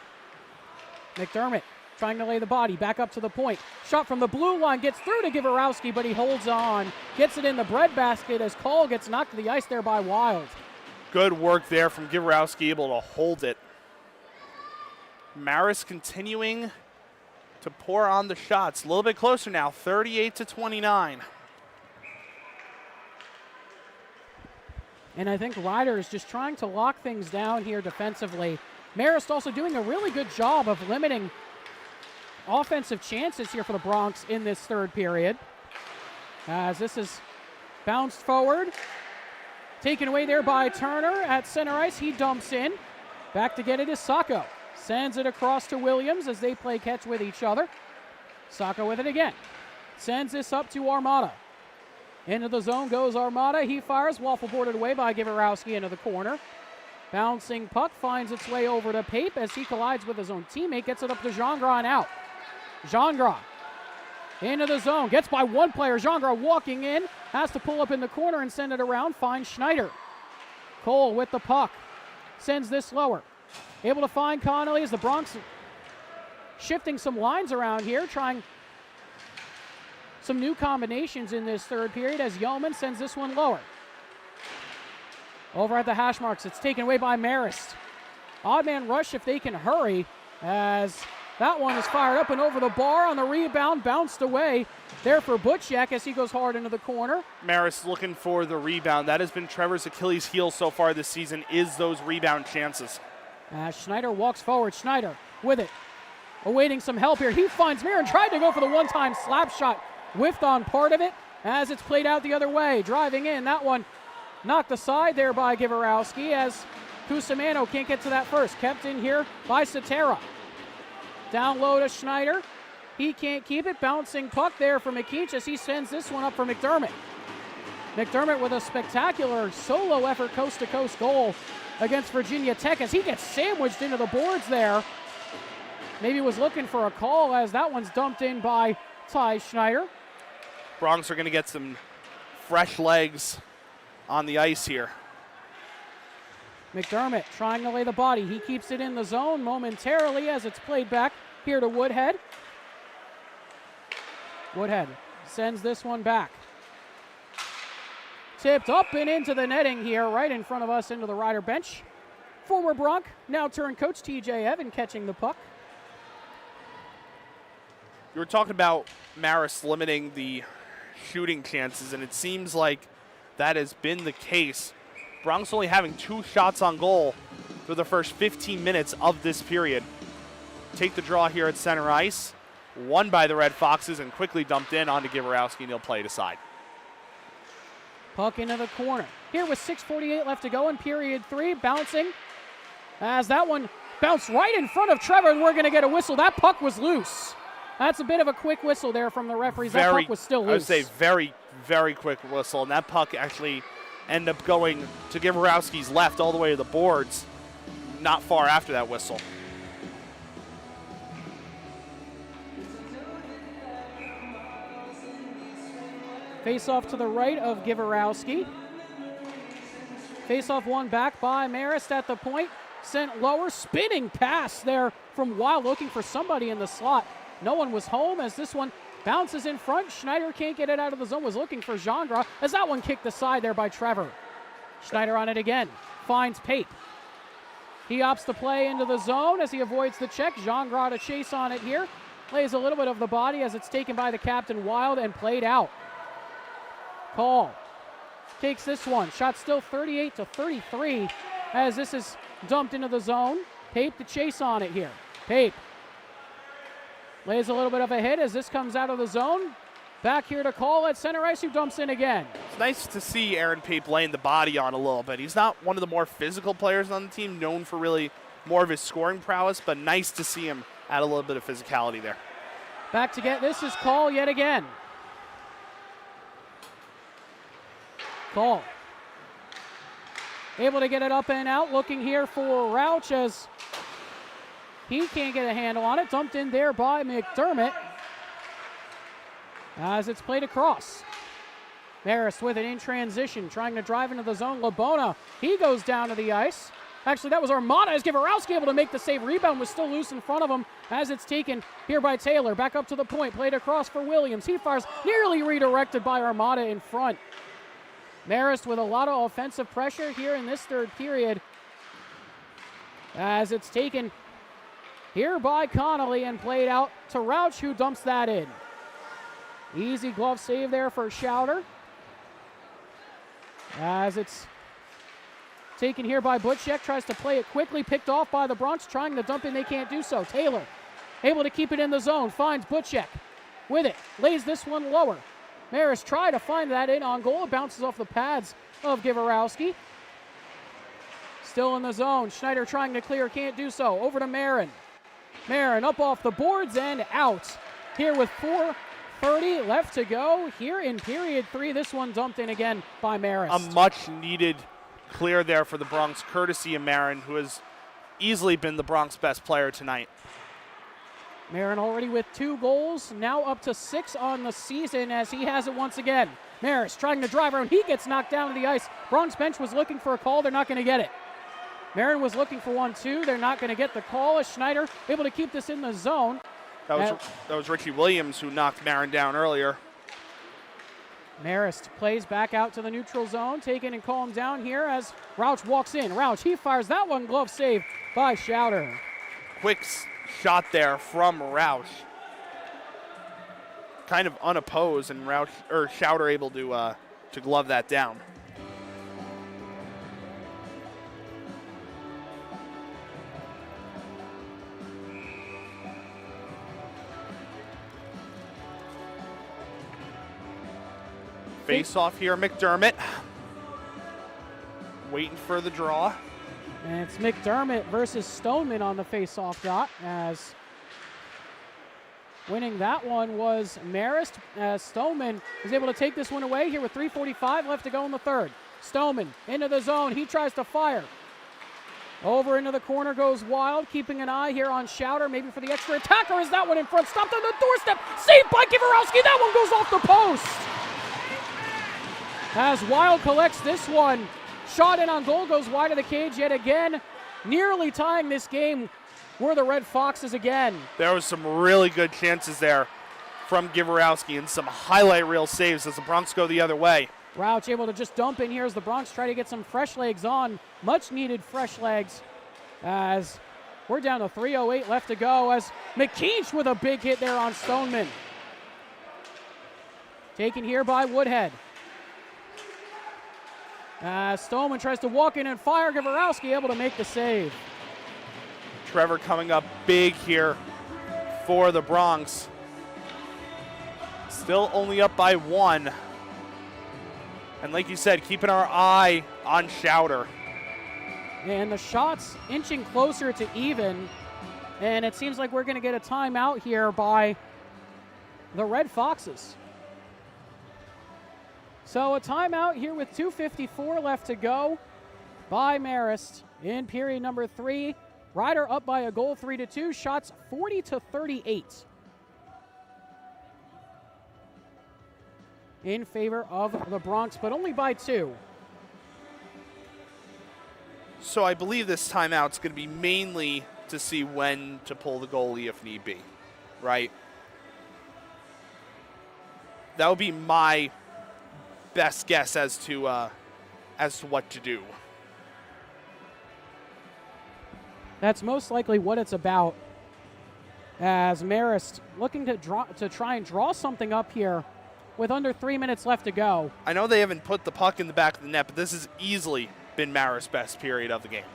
McDermott trying to lay the body back up to the point. Shot from the blue line, gets through to Givarowski, but he holds on. Gets it in the breadbasket as Call gets knocked to the ice there by Wild. Good work there from Givarowski, able to hold it. Marist continuing to pour on the shots. A little bit closer now, 38-29. And I think Ryder is just trying to lock things down here defensively. Marist also doing a really good job of limiting offensive chances here for the Bronx in this third period. As this is bounced forward. Taken away there by Turner at center ice. He dumps in. Back to get it is Sacco. Sends it across to Williams as they play catch with each other. Sacco with it again. Sends this up to Armada. Into the zone goes Armada. He fires. Waffle boarded away by Givarowski into the corner. Bouncing puck finds its way over to Pape as he collides with his own teammate. Gets it up to Gingras and out. Gingras into the zone. Gets by one player. Gingras walking in. Has to pull up in the corner and send it around. Finds Schneider. Cole with the puck. Sends this lower. Able to find Connolly as the Bronx shifting some lines around here. Trying some new combinations in this third period as Yeoman sends this one lower. Over at the hash marks, it's taken away by Marist. Odd man rush if they can hurry as that one is fired up and over the bar on the rebound, bounced away there for Butchek as he goes hard into the corner. Marist looking for the rebound. That has been Trevor's Achilles heel so far this season, is those rebound chances. Schneider walks forward. Schneider with it. Awaiting some help here. He finds Mirren, tried to go for the one-time slap shot. Whiffed on part of it as it's played out the other way. Driving in, that one knocked aside there by Givarowski as Cusimano can't get to that first. Kept in here by Cetera. Down low to Schneider. He can't keep it. Bouncing puck there for McKeach as he sends this one up for McDermott. McDermott with a spectacular solo effort coast-to-coast goal against Virginia Tech as he gets sandwiched into the boards there. Maybe was looking for a call as that one's dumped in by Ty Schneider. Bronx are going to get some fresh legs on the ice here. McDermott trying to lay the body. He keeps it in the zone momentarily as it's played back here to Woodhead. Woodhead sends this one back. Tipped up and into the netting here right in front of us into the Rider bench. Former Bronc, now turned coach TJ Evan catching the puck. You were talking about Marist limiting the shooting chances, and it seems like that has been the case. Bronx only having 2 shots on goal for the first 15 minutes of this period. Take the draw here at center ice. Won by the Red Foxes and quickly dumped in onto Givarowski, and he'll play it aside. Puck into the corner. Here with 6:48 left to go in period 3. Bouncing as that one bounced right in front of Trevor, and we're going to get a whistle. That puck was loose. That's a bit of a quick whistle there from the referees. That puck was still loose. I would say very, very quick whistle, and that puck actually ended up going to Givarowski's left all the way to the boards, not far after that whistle. Face off to the right of Givarowski. Face off one back by Marist at the point. Sent lower, spinning pass there from Wild, looking for somebody in the slot. No one was home as this one bounces in front. Schneider can't get it out of the zone. Was looking for Gingras as that one kicked aside there by Trevor. Schneider on it again. Finds Pape. He opts to play into the zone as he avoids the check. Gingras to chase on it here. Plays a little bit of the body as it's taken by the captain Wild and played out. Call takes this one. Shot still 38-33 as this is dumped into the zone. Pape to chase on it here. Pape lays a little bit of a hit as this comes out of the zone. Back here to call at center ice, who dumps in again. It's nice to see Aaron Pape laying the body on a little bit. He's not one of the more physical players on the team, known for really more of his scoring prowess, but nice to see him add a little bit of physicality there. Back to get this is Call yet again. Call. Able to get it up and out, looking here for Rauch as he can't get a handle on it. Dumped in there by McDermott as it's played across. Marist with it in transition, trying to drive into the zone. Labona, he goes down to the ice. Actually, that was Armada as Givarowski able to make the save. Rebound was still loose in front of him as it's taken here by Taylor. Back up to the point, played across for Williams. He fires, nearly redirected by Armada in front. Marist with a lot of offensive pressure here in this third period as it's taken here by Connolly and played out to Rauch, who dumps that in. Easy glove save there for Schauder as it's taken here by Butchek. Tries to play it quickly, picked off by the Bronx, trying to dump in, they can't do so. Taylor able to keep it in the zone, finds Butchek with it, lays this one lower. Marist tried to find that in on goal. It bounces off the pads of Givarowski. Still in the zone. Schneider trying to clear, can't do so. Over to Marin. Marin up off the boards and out. Here with 4:30 left to go here in period 3. This one dumped in again by Marist. A much needed clear there for the Bronx, courtesy of Marin, who has easily been the Bronx best player tonight. Marin already with 2 goals, now up to 6 on the season as he has it once again. Marist trying to drive around, he gets knocked down to the ice. Bronx bench was looking for a call, they're not going to get it. Marin was looking for one too, they're not going to get the call as Schneider able to keep this in the zone. That was Richie Williams who knocked Marin down earlier. Marist plays back out to the neutral zone, taken and calmed down here as Rauch walks in. Rauch, he fires that one, glove save by Schauder. Quick shot there from Rauch. Kind of unopposed, and Schauder able to glove that down. Face off here, McDermott. Waiting for the draw. And it's McDermott versus Stoneman on the face-off dot, as winning that one was Marist, as Stoneman is able to take this one away here with 3:45 left to go in the third. Stoneman into the zone, he tries to fire. Over into the corner goes Wild, keeping an eye here on Schauder, maybe for the extra attacker. Is that one in front? Stopped on the doorstep, saved by Givarowski. That one goes off the post. As Wild collects this one, shot in on goal, goes wide of the cage yet again. Nearly tying this game were the Red Foxes again. There was some really good chances there from Givarowski and some highlight reel saves as the Bronx go the other way. Rauch able to just dump in here as the Bronx try to get some fresh legs on. Much needed fresh legs as we're down to 3:08 left to go as McKeach with a big hit there on Stoneman. Taken here by Woodhead. Stoneman tries to walk in and fire. Givarowski able to make the save. Trevor coming up big here for the Bronx. Still only up by 1. And like you said, keeping our eye on Schauder. And the shots inching closer to even. And it seems like we're going to get a timeout here by the Red Foxes. So a timeout here with 2:54 left to go by Marist in period number 3. Ryder up by a goal, 3-2. Shots 40-38 in favor of the Bronx, but only by 2. So I believe this timeout's going to be mainly to see when to pull the goalie if need be, right? That would be my best guess as to what to do. That's most likely what it's about, as Marist looking to try and draw something up here with under 3 minutes left to go. I know they haven't put the puck in the back of the net, but this has easily been Marist's best period of the game.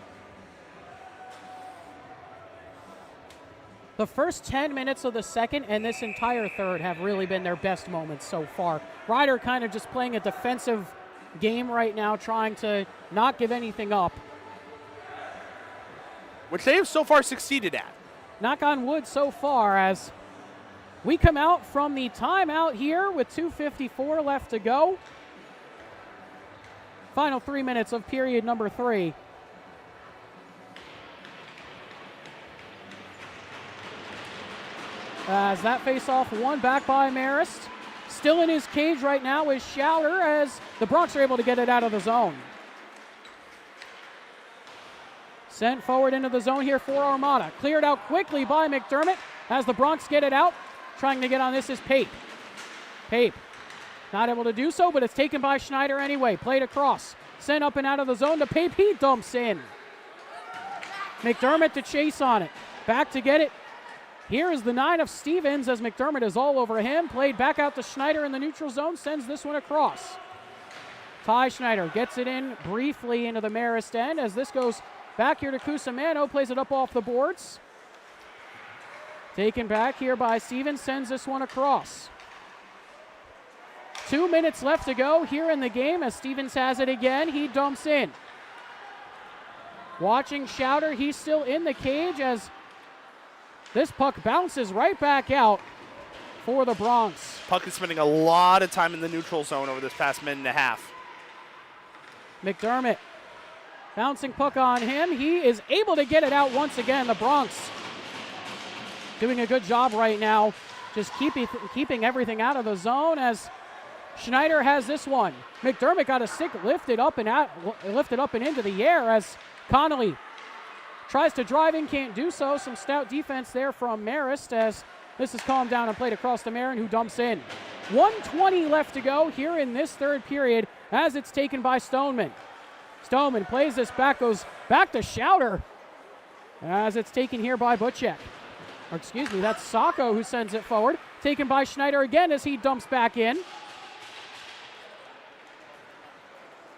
The first 10 minutes of the second and this entire third have really been their best moments so far. Ryder kind of just playing a defensive game right now, trying to not give anything up. Which they have so far succeeded at. Knock on wood so far as we come out from the timeout here with 2:54 left to go. Final 3 minutes of period number 3. As that face-off won back by Marist. Still in his cage right now is Schouder as the Bronx are able to get it out of the zone. Sent forward into the zone here for Armada. Cleared out quickly by McDermott as the Bronx get it out. Trying to get on this is Pape. Pape not able to do so, but it's taken by Schneider anyway. Played across. Sent up and out of the zone to Pape. He dumps in. McDermott to chase on it. Back to get it. Here is the 9 of Stevens as McDermott is all over him. Played back out to Schneider in the neutral zone. Sends this one across. Ty Schneider gets it in briefly into the Marist end as this goes back here to Cusimano. Plays it up off the boards. Taken back here by Stevens. Sends this one across. 2 minutes left to go here in the game as Stevens has it again. He dumps in. Watching Schouder. He's still in the cage as this puck bounces right back out for the Bronx. Puck is spending a lot of time in the neutral zone over this past minute and a half. McDermott bouncing puck on him. He is able to get it out once again. The Bronx doing a good job right now, just keeping everything out of the zone as Schneider has this one. McDermott got a stick lifted up and into the air as Connolly tries to drive in, can't do so. Some stout defense there from Marist as this is calmed down and played across to Marin, who dumps in. 1:20 left to go here in this third period as it's taken by Stoneman. Stoneman plays this back, goes back to Schouder as it's taken here by Butchek. Or excuse me, that's Sacco who sends it forward. Taken by Schneider again as he dumps back in.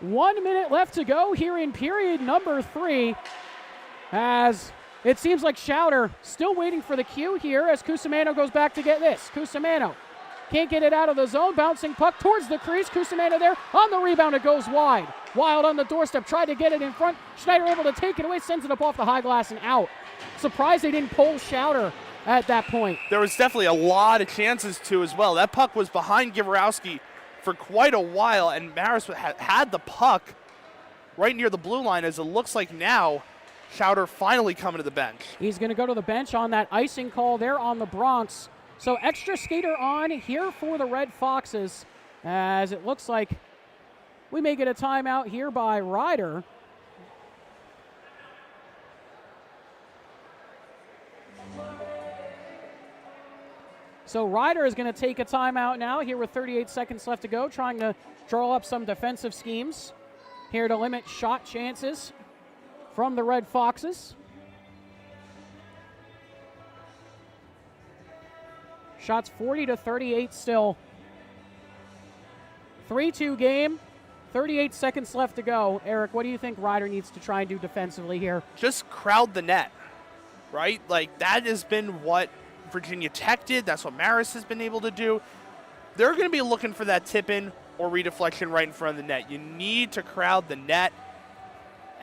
1 minute left to go here in period number 3. As it seems like Schouder still waiting for the cue here as Cusimano goes back to get this. Cusimano can't get it out of the zone. Bouncing puck towards the crease. Cusimano there on the rebound. It goes wide. Wild on the doorstep. Tried to get it in front. Schneider able to take it away. Sends it up off the high glass and out. Surprised they didn't pull Schouder at that point. There was definitely a lot of chances to as well. That puck was behind Gavrowski for quite a while, and Marist had the puck right near the blue line as it looks like now Schouder finally coming to the bench. He's going to go to the bench on that icing call there on the Bronx. So extra skater on here for the Red Foxes as it looks like we may get a timeout here by Ryder. So Ryder is going to take a timeout now here with 38 seconds left to go, trying to draw up some defensive schemes here to limit shot chances from the Red Foxes. Shots 40-38 still. 3-2 game, 38 seconds left to go. Eric, what do you think Ryder needs to try and do defensively here? Just crowd the net, right? Like, that has been what Virginia Tech did. That's what Marist has been able to do. They're going to be looking for that tip-in or redeflection right in front of the net. You need to crowd the net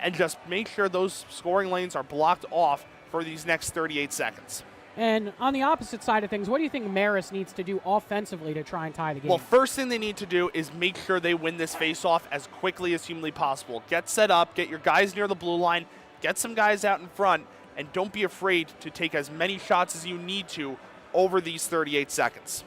and just make sure those scoring lanes are blocked off for these next 38 seconds. And on the opposite side of things, what do you think Marist needs to do offensively to try and tie the game? Well, first thing they need to do is make sure they win this face-off as quickly as humanly possible. Get set up, get your guys near the blue line, get some guys out in front, and don't be afraid to take as many shots as you need to over these 38 seconds.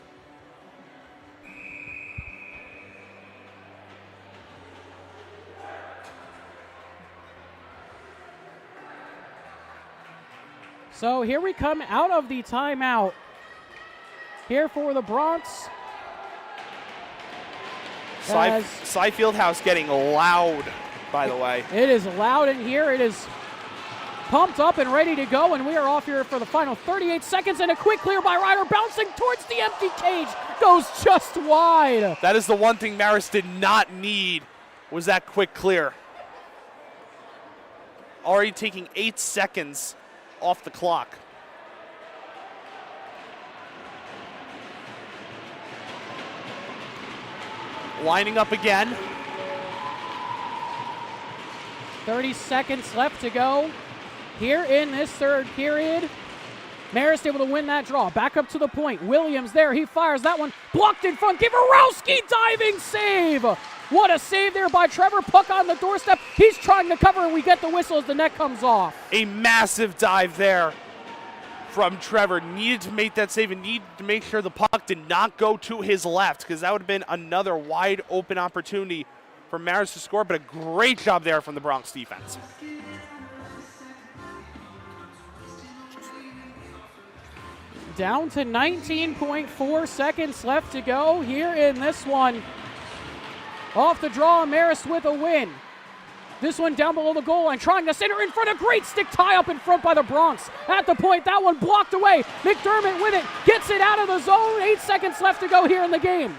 So here we come out of the timeout. Here for the Bronx. Cy Fieldhouse getting loud, by the way. It is loud in here. It is pumped up and ready to go, and we are off here for the final 38 seconds, and a quick clear by Ryder, bouncing towards the empty cage, goes just wide. That is the one thing Marist did not need, was that quick clear. Already taking 8 seconds off the clock. lining up again. 30 seconds left to go here in this third period. Marist able to win that draw. Back up to the point. Williams there. He fires that one. Blocked in front. Givarowski diving save. What a save there by Trevor. Puck on the doorstep. He's trying to cover, and we get the whistle as the net comes off. A massive dive there from Trevor. Needed to make that save and needed to make sure the puck did not go to his left, because that would have been another wide open opportunity for Marist to score, but a great job there from the Bronx defense. Down to 19.4 seconds left to go here in this one. Off the draw, Marist with a win. This one down below the goal line, trying to center in front. A great stick tie up in front by the Bronx. At the point, that one blocked away. McDermott with it, gets it out of the zone. 8 seconds left to go here in the game.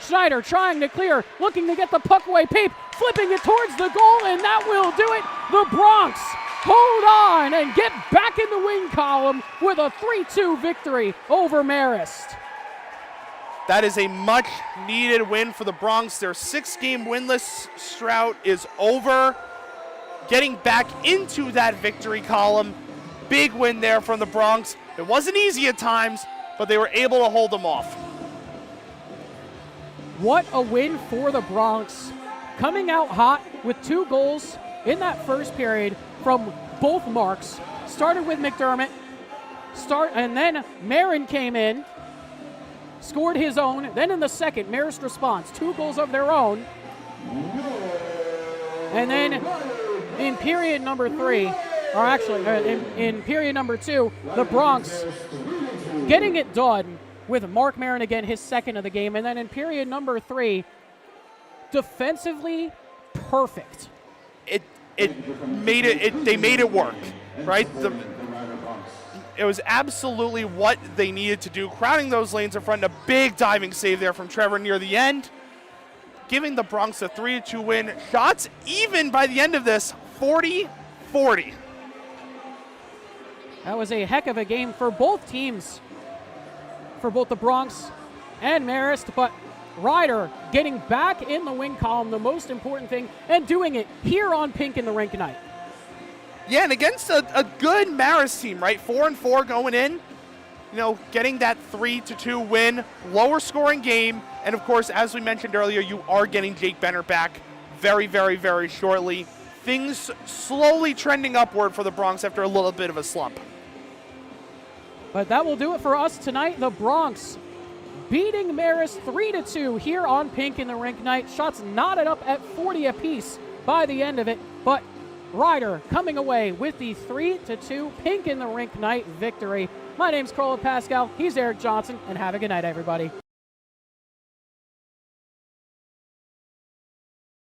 Schneider trying to clear, looking to get the puck away. Pape flipping it towards the goal, and that will do it. The Bronx hold on and get back in the win column with a 3-2 victory over Marist. That is a much-needed win for the Bronx. Their 6-game winless drought is over. Getting back into that victory column. Big win there from the Bronx. It wasn't easy at times, but they were able to hold them off. What a win for the Bronx. Coming out hot with 2 goals in that first period from both marks. Started with McDermott, and then Marin came in, scored his own. Then in the second, Marist responds, 2 goals of their own. And then in period number 3, or actually in period number 2, the Bronx getting it done with Mark Marin again, his second of the game. And then in period number 3, defensively perfect. They made it work, right? It was absolutely what they needed to do, crowding those lanes in front. A big diving save there from Trevor near the end, giving the Bronx a 3-2 win. Shots even by the end of this, 40-40. That was a heck of a game for both teams, for both the Bronx and Marist, but Ryder getting back in the win column, the most important thing, and doing it here on Pink in the Rink night. Yeah, and against a good Marist team, right? 4-4 going in, getting that 3-2 win, lower scoring game, and of course, as we mentioned earlier, you are getting Jake Benner back very, very, very shortly. Things slowly trending upward for the Bronx after a little bit of a slump. But that will do it for us tonight. The Bronx beating Marist 3-2 here on Pink in the Rink night. Shots knotted up at 40 apiece by the end of it, but Ryder coming away with the 3-2 Pink in the Rink night victory. My name's Carla Pascal. He's Eric Johnson, and have a good night, everybody.